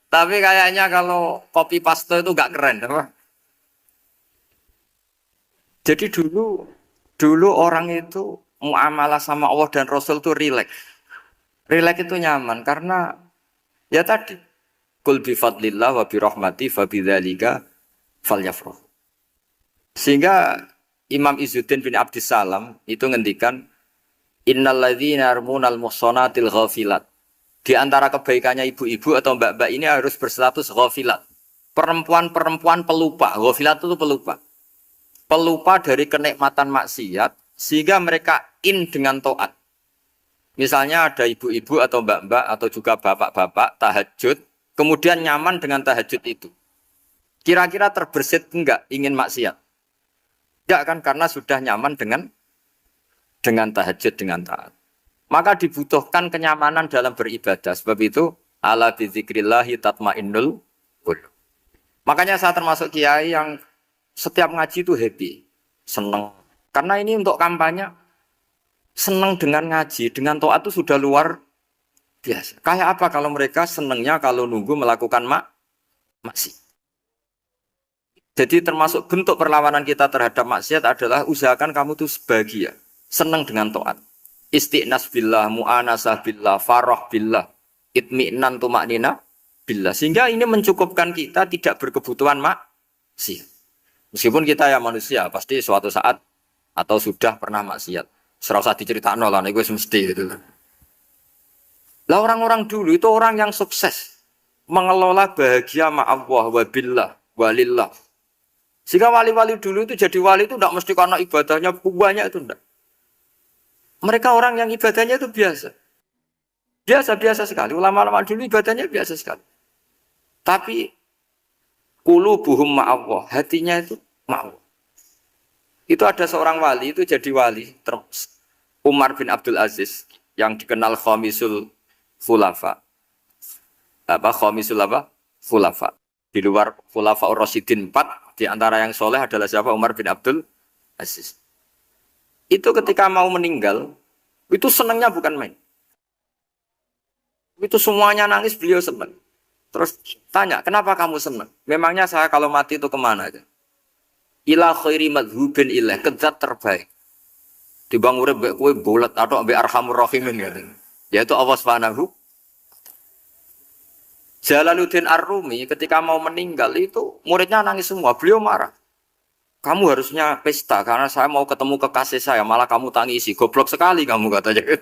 Tapi kayaknya kalau copy paste itu gak keren. Apa? Jadi dulu orang itu muamalah sama Allah dan Rasul itu rileks. Rileks itu nyaman karena ya tadi kul bi fadlillah wa bi rahmati fa bidzalika falyafrah. Sehingga Imam Izzuddin bin Abdissalam itu ngendikan innalladzina yarmunal muhsanatil ghafilat. Di antara kebaikannya ibu-ibu atau mbak-mbak ini harus berstatus ghafilat. Perempuan-perempuan pelupa. Ghafilat itu pelupa. Pelupa dari kenikmatan maksiat sehingga mereka dengan taat. Misalnya ada ibu-ibu atau mbak-mbak atau juga bapak-bapak tahajud, kemudian nyaman dengan tahajud itu. Kira-kira terbersit enggak ingin maksiat? Enggak kan karena sudah nyaman dengan tahajud, dengan taat. Maka dibutuhkan kenyamanan dalam beribadah. Sebab itu ala bizikrillahi tatmainnul qulub. Makanya saya termasuk kiai yang setiap ngaji itu happy, senang. Karena ini untuk kampanye, senang dengan ngaji, dengan taat itu sudah luar biasa. Kayak apa kalau mereka senangnya kalau nunggu melakukan maksiat. Jadi termasuk bentuk perlawanan kita terhadap maksiat adalah usahakan kamu tuh bahagia, senang dengan taat. Istiqnas billah, mu'anasah billah, farah billah, itmi'nan tumaknina billah. Sehingga ini mencukupkan kita tidak berkebutuhan maksiat. Meskipun kita ya manusia, pasti suatu saat atau sudah pernah maksiat. Serasa diceritakan lah, itu mesti gitu. Lah orang-orang dulu itu orang yang sukses mengelola bahagia ma Allah wa billah wa lillah. Sehingga wali-wali dulu itu jadi wali itu tidak mesti karena ibadahnya banyak itu enggak. Mereka orang yang ibadahnya itu biasa. Biasa-biasa sekali. Ulama-ulama dulu ibadahnya biasa sekali. Tapi qulubuhum ma'allah, hatinya itu ma'allah. Itu ada seorang wali, itu jadi wali. Umar bin Abdul Aziz, yang dikenal Khamisul Khulafa. Khamisul Khulafa. Di luar Khulafa Ar-Rasyidin 4, di antara yang soleh adalah siapa? Umar bin Abdul Aziz. Itu ketika mau meninggal, itu senangnya bukan main. Itu semuanya nangis, beliau senang. Terus tanya, kenapa kamu senang? Memangnya saya kalau mati itu kemana aja? Ila khairi madhubin ilah, ke zat terbaik. Dibang urip mbek kowe bolet atau mbek arhamur rahimin gitu. Yaitu Allah Subhanahu. Jalaluddin Ar-Rumi ketika mau meninggal itu muridnya nangis semua, beliau marah. Kamu harusnya pesta karena saya mau ketemu kekasih saya, malah kamu tangisi. Goblok sekali kamu katanya.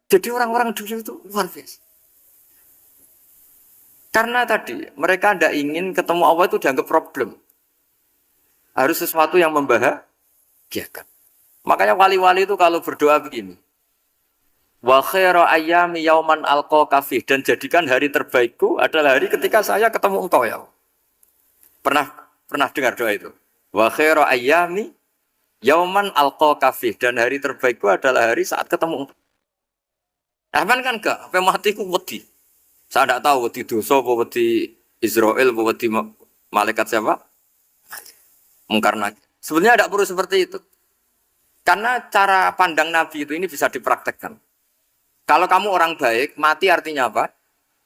Jadi orang-orang dulu itu luar biasa. Karena tadi mereka tidak ingin ketemu Allah itu dianggap problem. Harus sesuatu yang membahagiakan. Makanya wali-wali itu kalau berdoa begini. Wa khairu ayyami yauman alqa kafih, dan jadikan hari terbaikku adalah hari ketika saya ketemu engkau ya. Pernah dengar doa itu? Wa khairu ayyami yauman alqa kafih, dan hari terbaikku adalah hari saat ketemu engkau. Aman kan enggak? Sampai matiku wedi. Saya tidak tahu wedi dosa apa wedi Israel apa wedi malaikat siapa? Mungkar Nakir. Sebenarnya tidak perlu seperti itu. Karena cara pandang Nabi itu ini bisa dipraktekkan. Kalau kamu orang baik, mati artinya apa?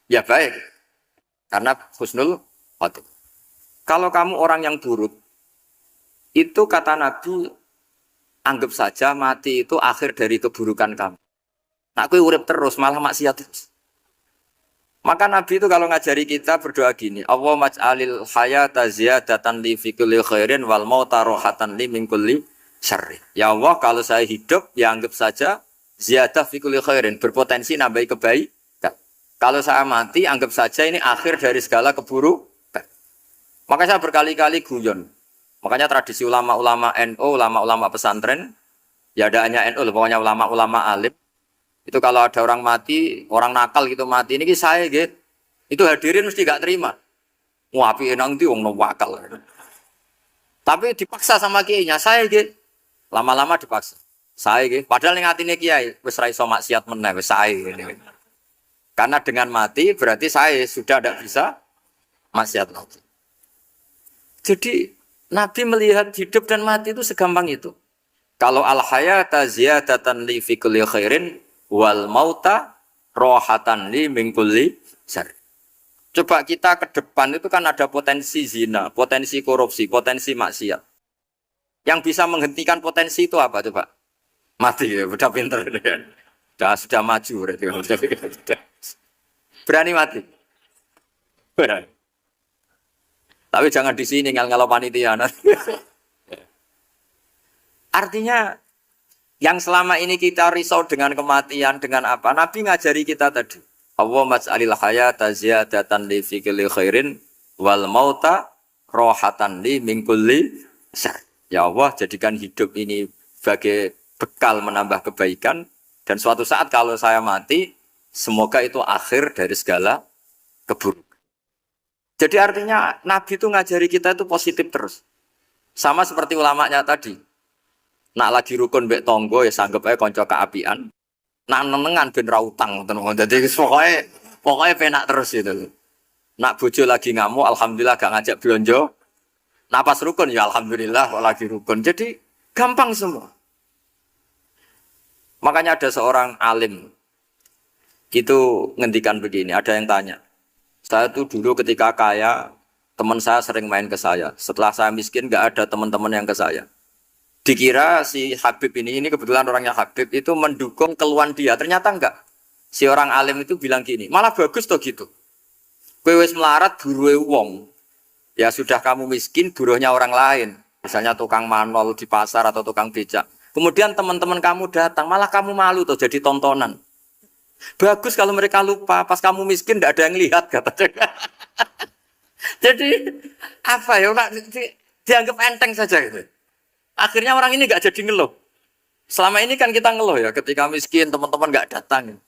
Ya baik. Karena husnul khotimah. Kalau kamu orang yang buruk, itu kata Nabi, anggap saja mati itu akhir dari keburukan kamu. Nak kowe urip terus malah maksiat terus. Maka Nabi itu kalau ngajari kita berdoa gini, Allah maj'alil hayata ziyadatan li fi kulli khairin wal mauta rohatan li min kulli syarri. Ya Allah, kalau saya hidup, ya anggap saja ziyadah fi kulli khairin, berpotensi nambahi kebaikan. Kalau saya mati, anggap saja ini akhir dari segala keburukan. Maka saya berkali-kali guyon. Makanya tradisi ulama-ulama NU, ulama-ulama pesantren, ya ada hanya NU, pokoknya ulama-ulama alim. Itu kalau ada orang mati, orang nakal gitu mati, ini saya gitu. Itu hadirin mesti gak terima. Wapi enang itu wong wakal. Tapi dipaksa sama kiainya, saya gitu. Lama-lama dipaksa. Saya gitu. Padahal yang atine kiai wis ra iso maksiat meneh wis saya gitu. Karena dengan mati berarti saya sudah tidak bisa maksiat lagi. Jadi Nabi melihat hidup dan mati itu segampang itu. Kalau al-hayata ziyadatan li fi kulli khairin wal mauta rohatan li min kulli syarr. Coba kita ke depan itu kan ada potensi zina, potensi korupsi, potensi maksiat. Yang bisa menghentikan potensi itu apa coba? Mati ya, udah pinter ya. Sudah maju berarti. Berani mati. Berani. Tapi jangan di sini ngel-ngelo panitia. Artinya yang selama ini kita risau dengan kematian, dengan apa? Nabi ngajari kita tadi. Allah maj'alil hayata ziyadatan li fi kulli khairin wal mauta rohatan li min kulli syarr. Ya Allah, jadikan hidup ini sebagai bekal menambah kebaikan. Dan suatu saat kalau saya mati, semoga itu akhir dari segala keburukan. Jadi artinya Nabi itu ngajari kita itu positif terus. Sama seperti ulamanya tadi. Nak lagi rukun mbek tonggo ya sanggep ae kanca keapian. Nak nenengan ben ra utang ngoten. Dadi pokoke penak terus itu. Nak bojo lagi ngamuk alhamdulillah gak ngajak blonjo. Nak pas rukun ya alhamdulillah kok lagi rukun. Jadi gampang semua. Makanya ada seorang alim itu ngendikan begini, ada yang tanya. Saya tuh dulu ketika kaya, teman saya sering main ke saya. Setelah saya miskin gak ada teman-teman yang ke saya. Dikira si Habib ini kebetulan orangnya Habib itu mendukung keluhan dia. Ternyata enggak. Si orang alim itu bilang gini, malah bagus toh gitu. Kowe wis melarat buruhe wong. Ya sudah kamu miskin buruhnya orang lain. Misalnya tukang manol di pasar atau tukang becak. Kemudian teman-teman kamu datang, malah kamu malu toh jadi tontonan. Bagus kalau mereka lupa, pas kamu miskin tidak ada yang lihat katanya. Jadi apa ya, dianggap enteng saja gitu. Akhirnya orang ini nggak jadi ngeluh. Selama ini kan kita ngeluh ya, ketika miskin teman-teman nggak datang.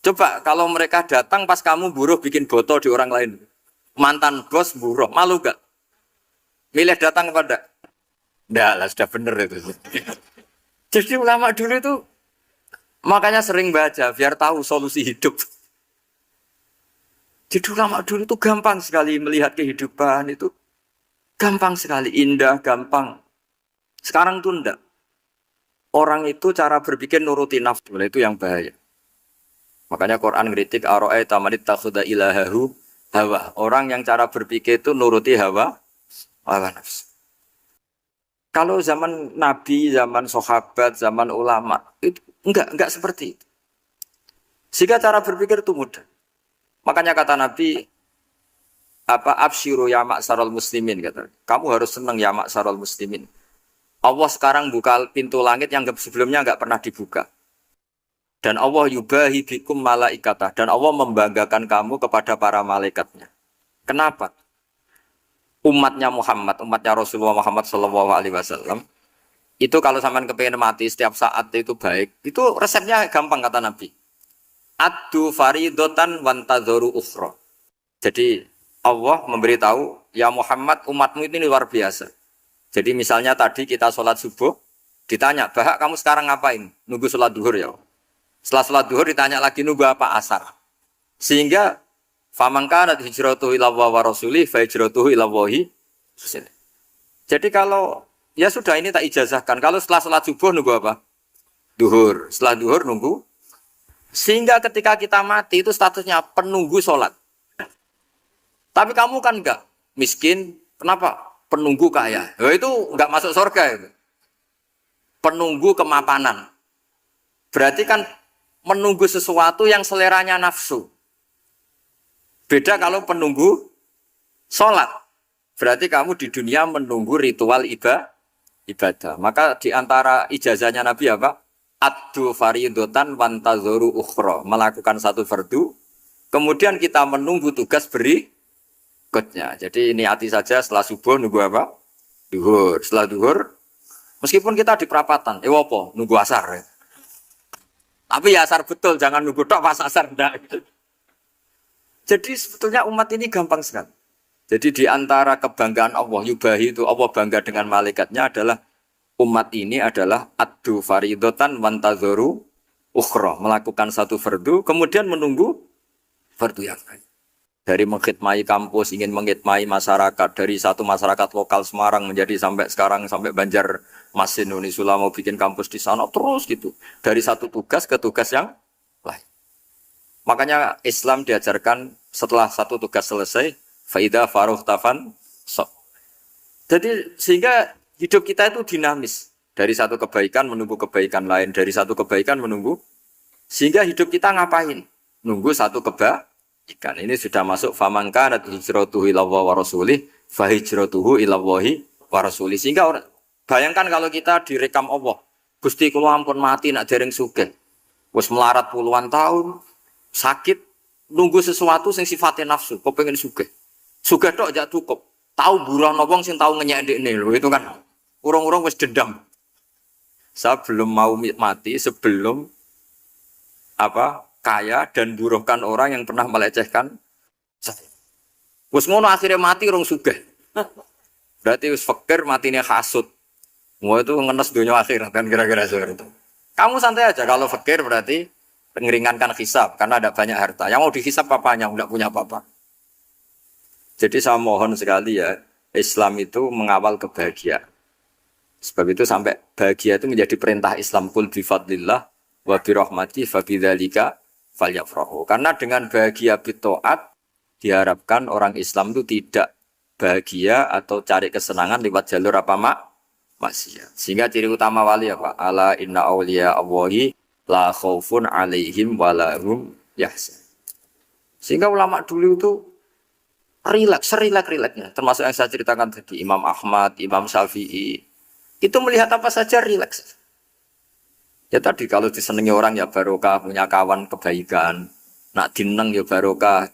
Coba kalau mereka datang pas kamu buruh bikin botol di orang lain, mantan bos buruh, malu gak? Milih datang kepada? Nggak lah, sudah bener itu. Jadi ulama dulu itu makanya sering baca biar tahu solusi hidup. Jadi ulama dulu itu gampang sekali melihat kehidupan itu, gampang sekali, indah, gampang. Sekarang tuh enggak. Orang itu cara berpikir nuruti nafsu, itu yang bahaya. Makanya Quran ngeritik ara'aita man ittakhadha ilahahu hawa. Orang yang cara berpikir itu nuruti hawa nafsu. Kalau zaman Nabi, zaman sahabat, zaman ulama, itu enggak seperti itu. Sehingga cara berpikir itu mudah. Makanya kata Nabi, absyiru ya ma'syaral muslimin, kata. Kamu harus senang ya ma'syaral muslimin. Allah sekarang buka pintu langit yang sebelumnya enggak pernah dibuka. Dan Allah yubahi bikum malaikatah. Dan Allah membanggakan kamu kepada para malaikatnya. Kenapa? Umatnya Muhammad, umatnya Rasulullah Muhammad SAW, itu kalau sampean kepengen mati setiap saat itu baik, itu resepnya gampang kata Nabi. Addu faridotan wantadzoru ukhra. Jadi Allah memberitahu, ya Muhammad, umatmu ini luar biasa. Jadi misalnya tadi kita sholat subuh, ditanya, Bahak kamu sekarang ngapain? Nunggu sholat duhur ya. Setelah sholat duhur ditanya lagi nunggu apa asar. Sehingga famangka nanti hijratuhu ila wa rasulih fa hijratuhu ila wahi. Jadi kalau ya sudah ini tak ijazahkan. Kalau setelah sholat subuh nunggu apa? Duhur. Setelah duhur nunggu. Sehingga ketika kita mati itu statusnya penunggu sholat. Tapi kamu kan enggak miskin. Kenapa? Penunggu kaya. Ya, itu enggak masuk surga itu. Penunggu kemapanan. Berarti kan menunggu sesuatu yang seleranya nafsu. Beda kalau penunggu sholat. Berarti kamu di dunia menunggu ritual ibadah. Maka di antara ijazahnya Nabi apa? Addu faridotan wantazoru ukhra. Melakukan satu fardu. Kemudian kita menunggu tugas berikutnya. Jadi niati saja setelah subuh nunggu apa? Duhur. Setelah duhur, meskipun kita di perapatan, apa? Nunggu asar. Ya. Tapi ya asar betul, jangan nunggu tok pas asar. Enggak. Jadi sebetulnya umat ini gampang sekali. Jadi di antara kebanggaan Allah, yubahi itu Allah bangga dengan malaikatnya adalah umat ini adalah addu faridotan wantazoru ukhra. Melakukan satu fardu, kemudian menunggu fardu yang lain. Dari mengkhidmati kampus, ingin mengkhidmati masyarakat. Dari satu masyarakat lokal Semarang menjadi sampai sekarang, sampai Banjarmasin, Unisula mau bikin kampus di sana, terus gitu. Dari satu tugas ke tugas yang lain. Makanya Islam diajarkan setelah satu tugas selesai, faida faruh tafan sok. Jadi sehingga hidup kita itu dinamis. Dari satu kebaikan menunggu kebaikan lain, dari satu kebaikan menunggu. Sehingga hidup kita ngapain? Nunggu satu kebaikan. Ini sudah masuk faman kanat hijratuhu ilallahi wa rasulih fa hijratuhu ilallahi wa rasulih. Sehingga bayangkan kalau kita direkam Allah, Gusti kula ampun mati nak dereng sugih. Wis melarat puluhan tahun, sakit, nunggu sesuatu sing sifatnya nafsu, kepengin sugih. Sugih tok aja cukup. Tahu burono wong sing tahu ngenyek ndekne lho, itu kan urung-urung wis dendam. Saya belum mau mati sebelum kaya dan buruhkan orang yang pernah melecehkan saya. Wis ngono akhirnya mati urung sugih. Berarti wis fakir matine hasud. Mau itu ngenes dunia akhirat kan kira-kira seperti itu. Kamu santai aja kalau fakir berarti meringankan hisab karena ada banyak harta. Yang mau dihisab papanya enggak punya apa-apa. Jadi saya mohon sekali ya, Islam itu mengawal kebahagiaan. Sebab itu sampai bahagia itu menjadi perintah Islam, kul bi fadlillah wa bi rahmati fa bidzalika falyafrahu. Karena dengan bahagia bitaat diharapkan orang Islam itu tidak bahagia atau cari kesenangan lewat jalur maksiat. Sehingga ciri utama wali apa? Ala inna awliya Allahi la khaufun alaihim wa la hum yahzan. Sehingga ulama dulu itu rileks-rileksnya. Termasuk yang saya ceritakan tadi, Imam Ahmad, Imam Syafi'i. Itu melihat apa saja rileks. Ya tadi kalau disenangi orang ya barokah, punya kawan kebaikan. Nak dineng ya barokah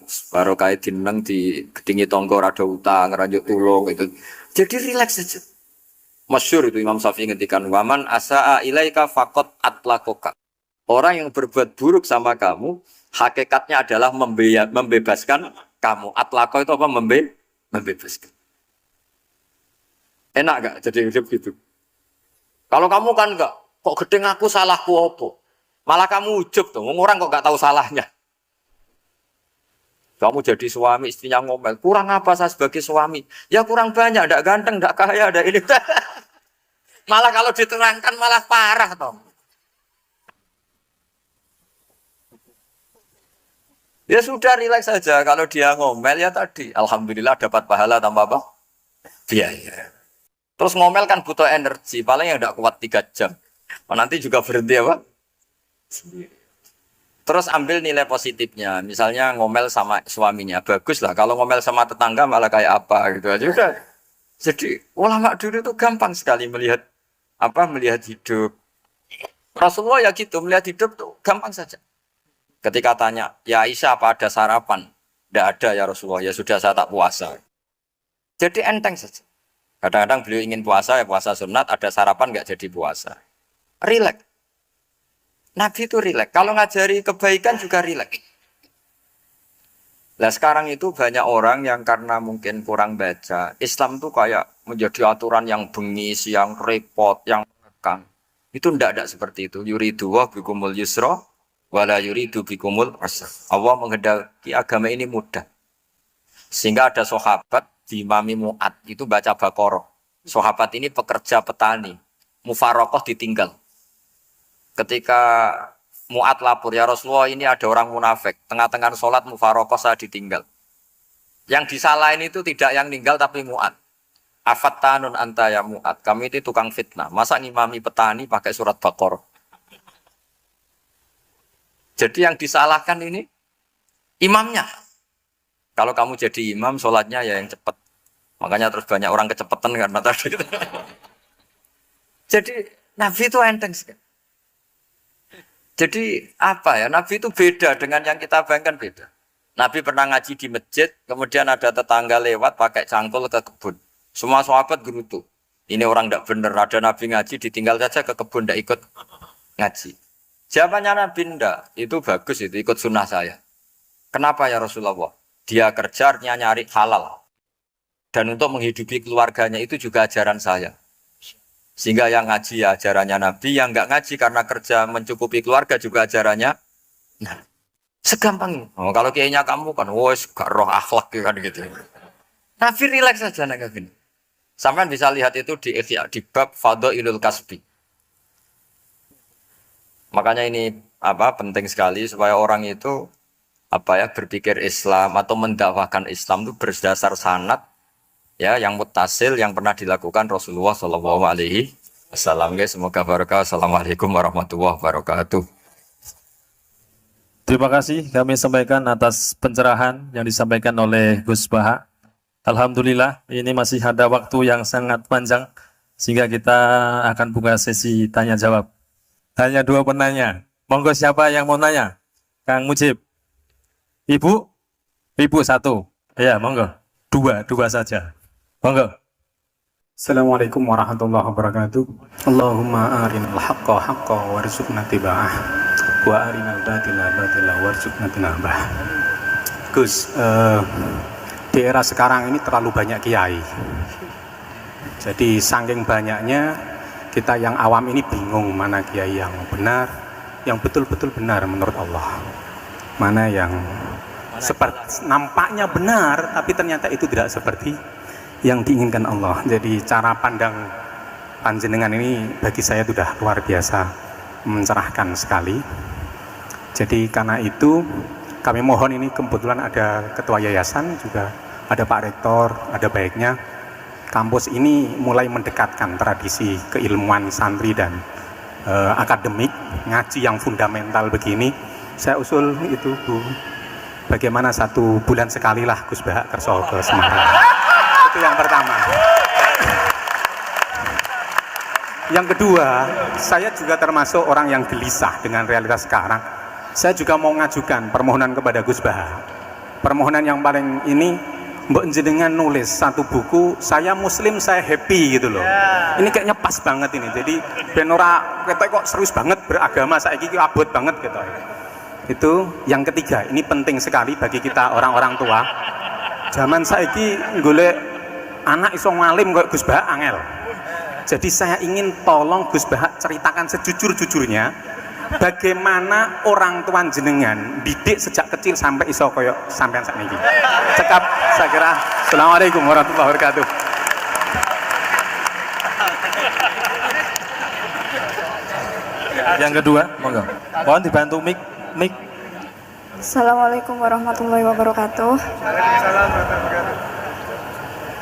dineng di gedingi tonggo rada utang, ranjuk tulung itu. Jadi rileks saja. Masyhur itu Imam Syafi'i ngendikan waman asaa ilaika faqat atlaqaka. Orang yang berbuat buruk sama kamu, hakikatnya adalah membebaskan kamu. Atlaqo itu apa? Membebaskan. Enak gak jadi hidup gitu? Kalau kamu kan enggak, kok gedeng aku salahku apa? Malah kamu ujub tuh, orang kok enggak tahu salahnya. Kamu jadi suami, istrinya ngomel, kurang apa saya sebagai suami? Ya kurang banyak, enggak ganteng, enggak kaya, enggak ini. Malah kalau diterangkan malah parah toh. Ya sudah rileks saja, kalau dia ngomel ya tadi, alhamdulillah dapat pahala tambah apa? Biaya. Terus ngomel kan butuh energi, paling yang enggak kuat 3 jam. Nanti juga berhenti apa? Terus ambil nilai positifnya, misalnya ngomel sama suaminya, bagus lah. Kalau ngomel sama tetangga malah kayak apa gitu aja udah. Jadi ulama dulu itu gampang sekali melihat hidup. Rasulullah ya gitu, melihat hidup tuh gampang saja. Ketika tanya, ya Aisyah apa ada sarapan? Tidak ada ya Rasulullah, ya sudah saya tak puasa. Jadi enteng saja. Kadang-kadang beliau ingin puasa, ya puasa sunat, ada sarapan nggak jadi puasa. Rileks. Nabi itu rileks. Kalau ngajari kebaikan juga rileks. Nah sekarang itu banyak orang yang karena mungkin kurang baca. Islam tuh kayak menjadi aturan yang bengis, yang repot, yang mengekang. Itu tidak seperti itu. Yuridu wa bikumul yusra, wala yuridu bikumul usra. Allah menghendaki agama ini mudah. Sehingga ada sahabat di Imami Mu'ad itu baca Baqarah. Sahabat ini pekerja petani. Mufarokoh ditinggal. Ketika Mu'ad lapor, ya Rasulullah ini ada orang munafik. Tengah-tengah sholat mufarokoh saya ditinggal. Yang disalahin itu tidak yang ninggal tapi Mu'ad. Afattanun anta ya Mu'ad. Kami itu tukang fitnah. Masa ngimami petani pakai surat Baqarah? Jadi yang disalahkan ini imamnya. Kalau kamu jadi imam, sholatnya ya yang cepat. Makanya terus banyak orang kecepatan karena tadi. Jadi Nabi itu enteng sekali. Jadi apa ya? Nabi itu beda dengan yang kita bayangkan beda. Nabi pernah ngaji di masjid, kemudian ada tetangga lewat pakai cangkul ke kebun. Semua sahabat gerutu. Ini orang tidak benar. Ada Nabi ngaji, ditinggal saja ke kebun, tidak ikut ngaji. Jawabannya Nabi tidak. Itu bagus, itu ikut sunnah saya. Kenapa ya Rasulullah? Dia kerja nyari halal. Dan untuk menghidupi keluarganya itu juga ajaran saya. Sehingga yang ngaji ya ajarannya Nabi, yang enggak ngaji karena kerja mencukupi keluarga juga ajarannya. Nah, segampang ini. Oh, kalau kayaknya kamu kan, wes gak roh akhlak kan gitu. Nabi rileks saja nak gini. Sampai bisa lihat itu di bab Fadhailul Kasbi. Makanya ini penting sekali supaya orang itu berpikir Islam atau mendakwahkan Islam itu berdasar sanad. Ya, yang mutasil yang pernah dilakukan Rasulullah Shallallahu Alaihi Wasallam. Semoga barokah. Assalamualaikum warahmatullahi wabarakatuh. Terima kasih kami sampaikan atas pencerahan yang disampaikan oleh Gus Baha. Alhamdulillah ini masih ada waktu yang sangat panjang sehingga kita akan buka sesi tanya jawab. Hanya 2 penanya. Monggo siapa yang mau nanya? Kang Mujib. Ibu 1. Ya, monggo. 2 saja. Monggo. Assalamualaikum warahmatullahi wabarakatuh. Allahumma arinal haqqa haqqa warzuqna tiba'ah wa arinal batila batila warzuqna tinabah. Gus, di era sekarang ini terlalu banyak kiai. Jadi saking banyaknya kita yang awam ini bingung mana kiai yang benar, yang betul-betul benar menurut Allah. Mana yang seperti nampaknya benar tapi ternyata itu tidak seperti yang diinginkan Allah. Jadi cara pandang panjenengan ini bagi saya sudah luar biasa mencerahkan sekali. Jadi karena itu kami mohon, ini kebetulan ada ketua yayasan, juga ada Pak Rektor, ada baiknya kampus ini mulai mendekatkan tradisi keilmuan santri dan akademik, ngaji yang fundamental begini. Saya usul itu Bu, bagaimana 1 bulan sekali lah Gus Baha kerso ke Semarang. Itu yang pertama. Yang kedua, saya juga termasuk orang yang gelisah dengan realitas sekarang. Saya juga mau ngajukan permohonan kepada Gus Baha. Permohonan yang paling ini, mbok jenengan nulis 1 buku, saya muslim, saya happy gitu loh. Ini kayaknya pas banget ini. Jadi ben ora ketok kok serius banget beragama, saiki ki abot banget gitu. Itu yang ketiga, ini penting sekali bagi kita orang-orang tua. Zaman saiki golek anak iso ngalim kok Gus Baha angel. Jadi saya ingin tolong Gus Baha ceritakan sejujur-jujurnya bagaimana orang tua jenengan didik sejak kecil sampai iso koyo sampean sakniki. Cekap saya kira. Assalamualaikum warahmatullahi wabarakatuh. Yang kedua, monggo. Mohon dibantu mic. Assalamualaikum warahmatullahi wabarakatuh.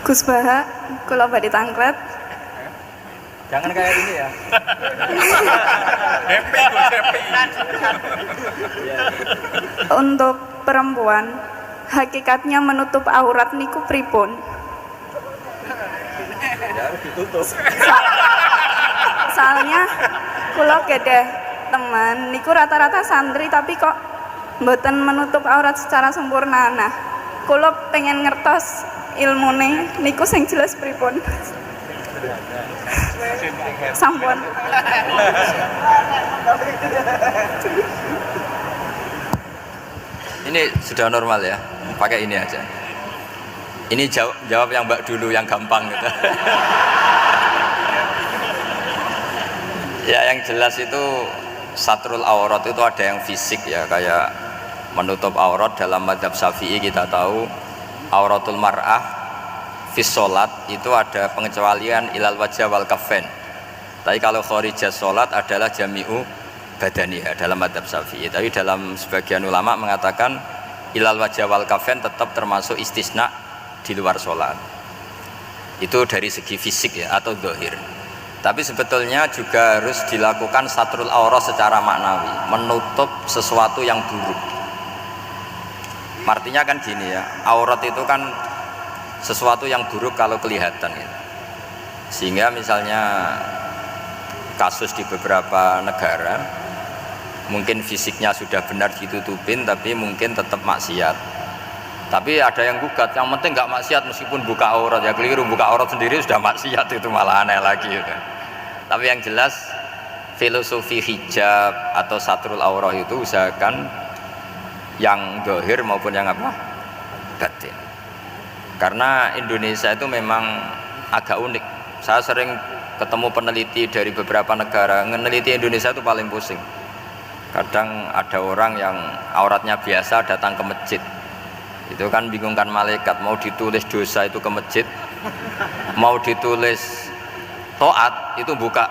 Gus Baha, kula badhe tangklet. Jangan kayak ini ya. Untuk perempuan, hakikatnya menutup aurat niku pripun? Ya harus ditutup. Soalnya kula gedeh teman niku rata-rata santri tapi kok mboten menutup aurat secara sempurna. Nah, kula pengen ngertos ilmune niku sing jelas pripun. Sampun. Ini sudah normal ya, pakai ini aja. Ini jawab yang Mbak dulu yang gampang gitu. Ya yang jelas itu satrul aurat itu ada yang fisik ya, kayak menutup aurat dalam madzhab Syafi'i kita tahu auratul mar'ah fis sholat itu ada pengecualian ilal wajah wal kafain. Tapi kalau kharijah sholat adalah jami'u badaniha dalam madzhab Syafi'i. Tapi dalam sebagian ulama mengatakan ilal wajah wal kafain tetap termasuk istisna di luar sholat. Itu dari segi fisik ya atau zahir. Tapi sebetulnya juga harus dilakukan satrul aurat secara maknawi, menutup sesuatu yang buruk. Artinya kan gini ya, aurat itu kan sesuatu yang buruk kalau kelihatan gitu. Sehingga misalnya kasus di beberapa negara mungkin fisiknya sudah benar ditutupin tapi mungkin tetap maksiat. Tapi ada yang gugat, yang penting nggak maksiat meskipun buka aurat. Ya keliru, buka aurat sendiri sudah maksiat, itu malah aneh lagi gitu. Tapi yang jelas filosofi hijab atau satrul aurah itu usahakan yang dohir maupun yang apa? Batin. Karena Indonesia itu memang agak unik. Saya sering ketemu peneliti dari beberapa negara, meneliti Indonesia itu paling pusing. Kadang ada orang yang auratnya biasa datang ke masjid, itu kan bingungkan malaikat, mau ditulis dosa itu ke masjid, mau ditulis toat itu buka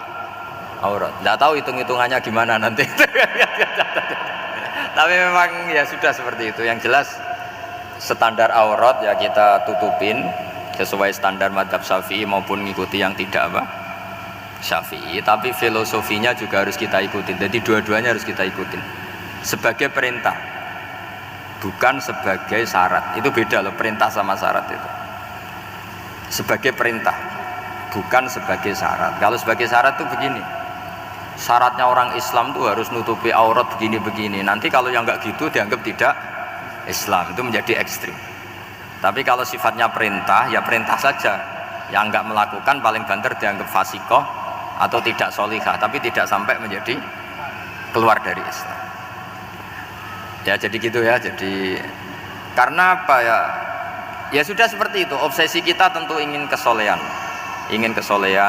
aurat. Tidak tahu hitung-hitungannya gimana nanti. Tapi memang ya sudah seperti itu. Yang jelas standar aurat ya kita tutupin sesuai standar mazhab Syafi'i maupun mengikuti yang tidak apa Syafi'i. Tapi filosofinya juga harus kita ikutin. Jadi dua-duanya harus kita ikutin sebagai perintah, bukan sebagai syarat. Itu beda loh, perintah sama syarat itu. Sebagai perintah, bukan sebagai syarat. Kalau sebagai syarat itu begini, syaratnya orang Islam tuh harus nutupi aurat begini-begini. Nanti kalau yang nggak gitu dianggap tidak Islam, itu menjadi ekstrim. Tapi kalau sifatnya perintah, ya perintah saja. Yang nggak melakukan paling banter dianggap fasikoh atau tidak solihah, tapi tidak sampai menjadi keluar dari Islam. Ya jadi gitu ya. Jadi karena apa ya? Ya sudah seperti itu. Obsesi kita tentu ingin kesolehan,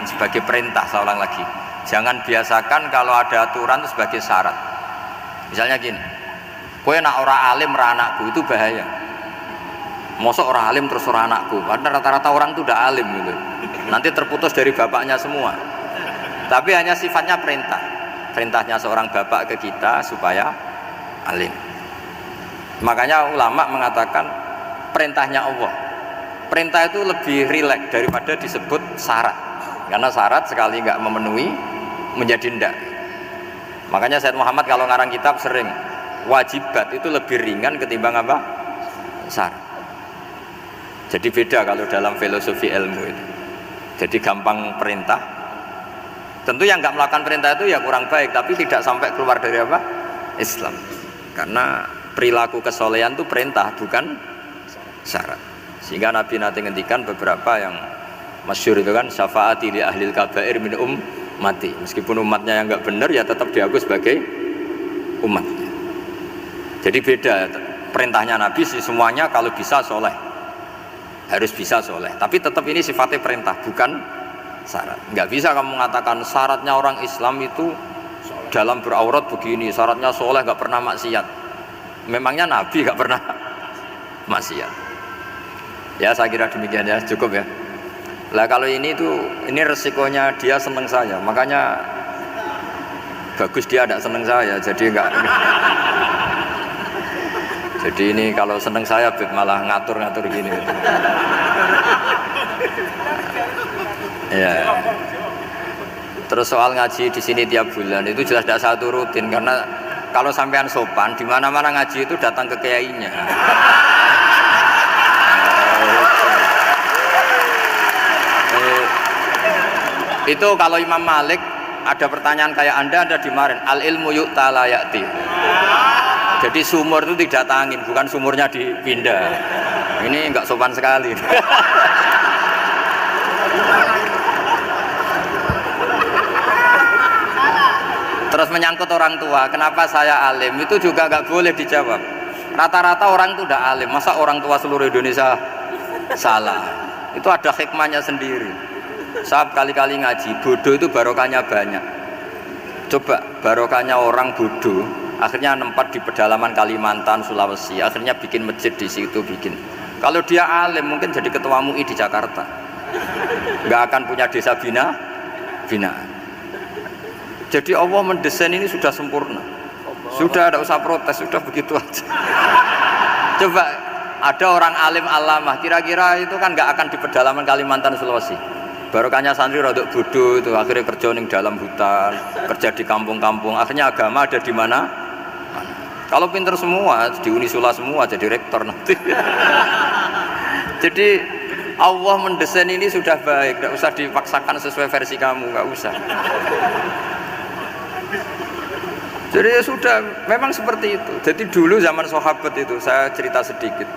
sebagai perintah. Saya ulang lagi, jangan biasakan kalau ada aturan itu sebagai syarat. Misalnya gini, kowe nak ora alim ra anakku, itu bahaya. Mosok ora alim terus ora anakku, karena rata-rata orang itu udah alim gitu. Nanti terputus dari bapaknya semua. Tapi hanya sifatnya perintah. Perintahnya seorang bapak ke kita supaya alim. Makanya ulama mengatakan perintahnya Allah, perintah itu lebih rileks daripada disebut syarat. Karena syarat sekali nggak memenuhi menjadi ndak. Makanya Sayyid Muhammad kalau ngarang kitab sering wajibat itu lebih ringan ketimbang apa? Syarat. Jadi beda kalau dalam filosofi ilmu itu. Jadi gampang perintah. Tentu yang nggak melakukan perintah itu ya kurang baik, tapi tidak sampai keluar dari apa? Islam. Karena perilaku kesolehan itu perintah, bukan syarat. Sehingga Nabi nanti ngendikan beberapa yang masyhur itu kan, syafaati li ahlil kabair min ummati. Meskipun umatnya yang nggak benar ya tetap diaku sebagai umat. Jadi beda perintahnya Nabi sih, semuanya kalau bisa soleh, harus bisa soleh. Tapi tetap ini sifatnya perintah, bukan syarat. Nggak bisa kamu mengatakan syaratnya orang Islam itu dalam beraurat begini, syaratnya soleh nggak pernah maksiat. Memangnya Nabi nggak pernah maksiat? Ya saya kira demikian ya, cukup ya. Lah kalau ini resikonya dia seneng saya, makanya bagus dia tidak seneng saya, jadi enggak. Jadi ini kalau seneng saya malah ngatur-ngatur gini. Ya. Terus soal ngaji di sini tiap bulan itu jelas tidak satu rutin, karena kalau sampean sopan di mana-mana ngaji itu datang ke kiainya. Itu kalau Imam Malik ada pertanyaan kayak Anda dimarahin, al ilmu yu'ta la ya'ti. Jadi sumur itu didatangin, bukan sumurnya dipindah. Ini enggak sopan sekali. Terus menyangkut orang tua, kenapa saya alim, itu juga enggak boleh dijawab. Rata-rata orang itu udah alim, masa orang tua seluruh Indonesia salah? Itu ada hikmahnya sendiri. Saya kali-kali ngaji, bodoh itu barokahnya banyak. Coba barokahnya orang bodoh, akhirnya nempat di pedalaman Kalimantan, Sulawesi, akhirnya bikin masjid di situ bikin. Kalau dia alim mungkin jadi ketua MUI di Jakarta, nggak akan punya desa binaan. Jadi Allah mendesain ini sudah sempurna, sudah tidak usah protes, sudah begitu aja. Coba ada orang alim alamah, kira-kira itu kan nggak akan di pedalaman Kalimantan, Sulawesi. Barokahnya santri rodok bodoh itu, akhirnya kerja di dalam hutan, kerja di kampung-kampung, akhirnya agama ada di mana? Kalau pinter semua, di Unisula semua jadi rektor nanti. Jadi Allah mendesain ini sudah baik, tidak usah dipaksakan sesuai versi kamu, nggak usah. Jadi ya sudah, memang seperti itu. Jadi dulu zaman sahabat itu, saya cerita sedikit.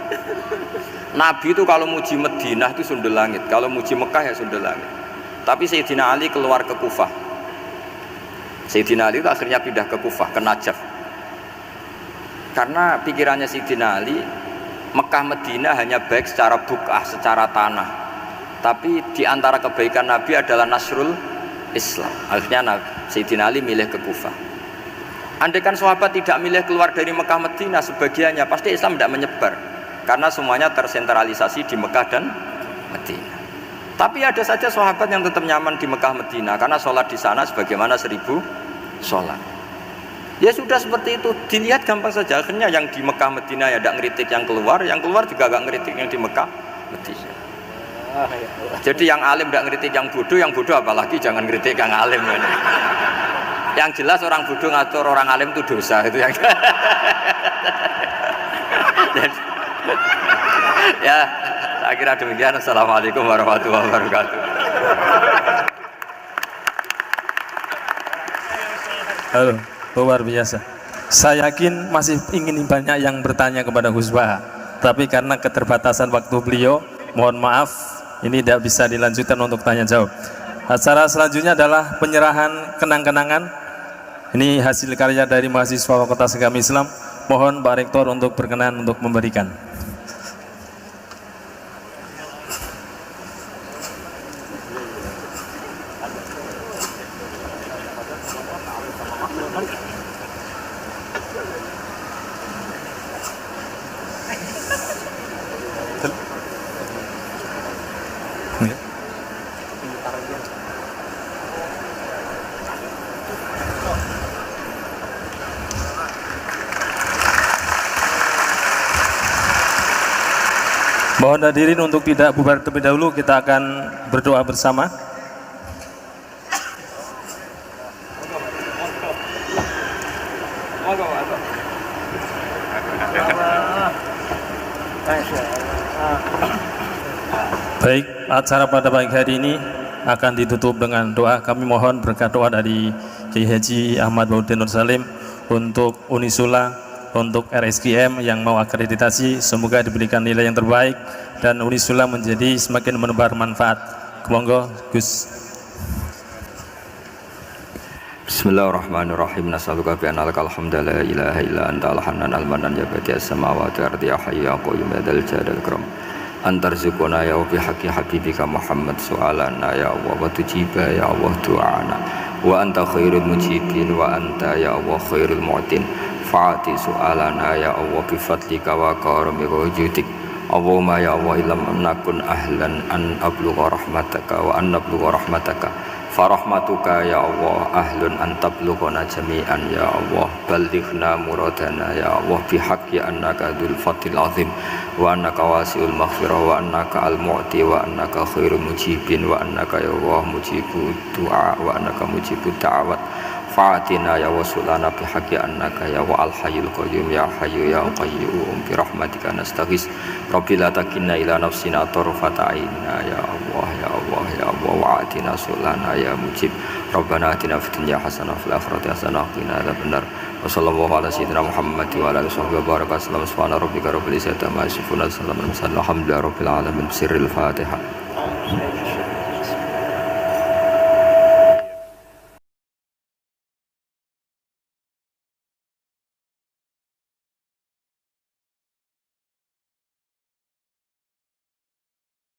Nabi itu kalau muji Madinah itu sundel langit, kalau muji Mekah ya sundel langit. Tapi Sayyidina Ali keluar ke Kufah. Sayyidina Ali itu akhirnya pindah ke Kufah, ke Najaf. Karena pikirannya Sayyidina Ali, Mekah Madinah hanya baik secara buk'ah, secara tanah. Tapi di antara kebaikan Nabi adalah nasrul Islam. Akhirnya Sayyidina Ali milih ke Kufah. Andaikan sahabat tidak milih keluar dari Mekah Madinah sebagiannya, pasti Islam tidak menyebar. Karena semuanya tersentralisasi di Mekah dan Madinah. Tapi ada saja sahabat yang tetap nyaman di Mekah Madinah karena sholat di sana sebagaimana 1000 sholat. Ya sudah seperti itu, dilihat gampang saja. Akhirnya yang di Mekah Madinah ya tidak ngeritik yang keluar juga gak ngeritik yang di Mekah Madinah. Jadi yang alim tidak ngeritik yang bodoh apalagi jangan ngeritik yang alim. Yang jelas orang bodoh ngatur orang alim itu dosa, itu yang. Ya, saya kira demikian. Assalamualaikum warahmatullahi wabarakatuh. Halo, luar biasa. Saya yakin masih ingin banyak yang bertanya kepada Gus Baha, tapi karena keterbatasan waktu beliau, mohon maaf, ini tidak bisa dilanjutkan untuk tanya jawab. Acara selanjutnya adalah penyerahan kenang-kenangan. Ini hasil karya dari mahasiswa Fakultas Agama Islam. Mohon Pak Rektor untuk berkenan untuk memberikan. Mohon hadirin untuk tidak bubar terlebih dahulu, kita akan berdoa bersama. Baik, acara pada pagi hari ini akan ditutup dengan doa. Kami mohon berkat doa dari Kiai Haji Ahmad Bauddin Nur Salim untuk Unisula, untuk RSGM yang mau akreditasi, semoga diberikan nilai yang terbaik dan Unisula menjadi semakin menebar manfaat. Monggo Gus. Bismillahirrahmanirrahim. Nas'aluka bi anna lakal hamda la ilaha illa anta al-hanan al-manan ya badi'as samawati wal ardi ya hayyu ya qayyum ya dzal jalali wal ikram. Antarzuquna ya bi haqqi habibika Muhammad su'alana ya Allah wa tujiba ya Allah du'ana wa anta khairul mujibin wa anta ya Allah khairul mu'tin. Fa'ati su'alana ya Allah bifadlika wa karamika wa judik. Allahumma ya Allah ilam nakun ahlan an ablugha rahmataka wa an nablugha rahmataka farahmatuka ya Allah ahlun an tablughana jami'an ya Allah ballighna muradana ya Allah bihaqqi annaka dzul fadlil azim wa annaka wasi'ul maghfirah wa annaka al-mu'ti wa annaka khairul mujibin wa annaka ya Allah mujibud du'a wa annaka mujibud da'awat. Fa'atina ya wasulana bihaqqi annaka ya wa al-hayyul qayyum ya hayyu ya qayyum bi rahmatika nastaghis rabbil la takilna ila nafsina tarfata aina ya Allah ya Allah ya Allah wa'atina sulana ya mujib rabbana atina fid dunya hasanah fil akhirati hasanah wa qina adzabannar wa sallallahu ala sayyidina Muhammad wa ala alihi wa baraka sallam subhana rabbika rabbil izzati amma yasifun wa salamun alhamdulillahi rabbil alamin sirril fatihah.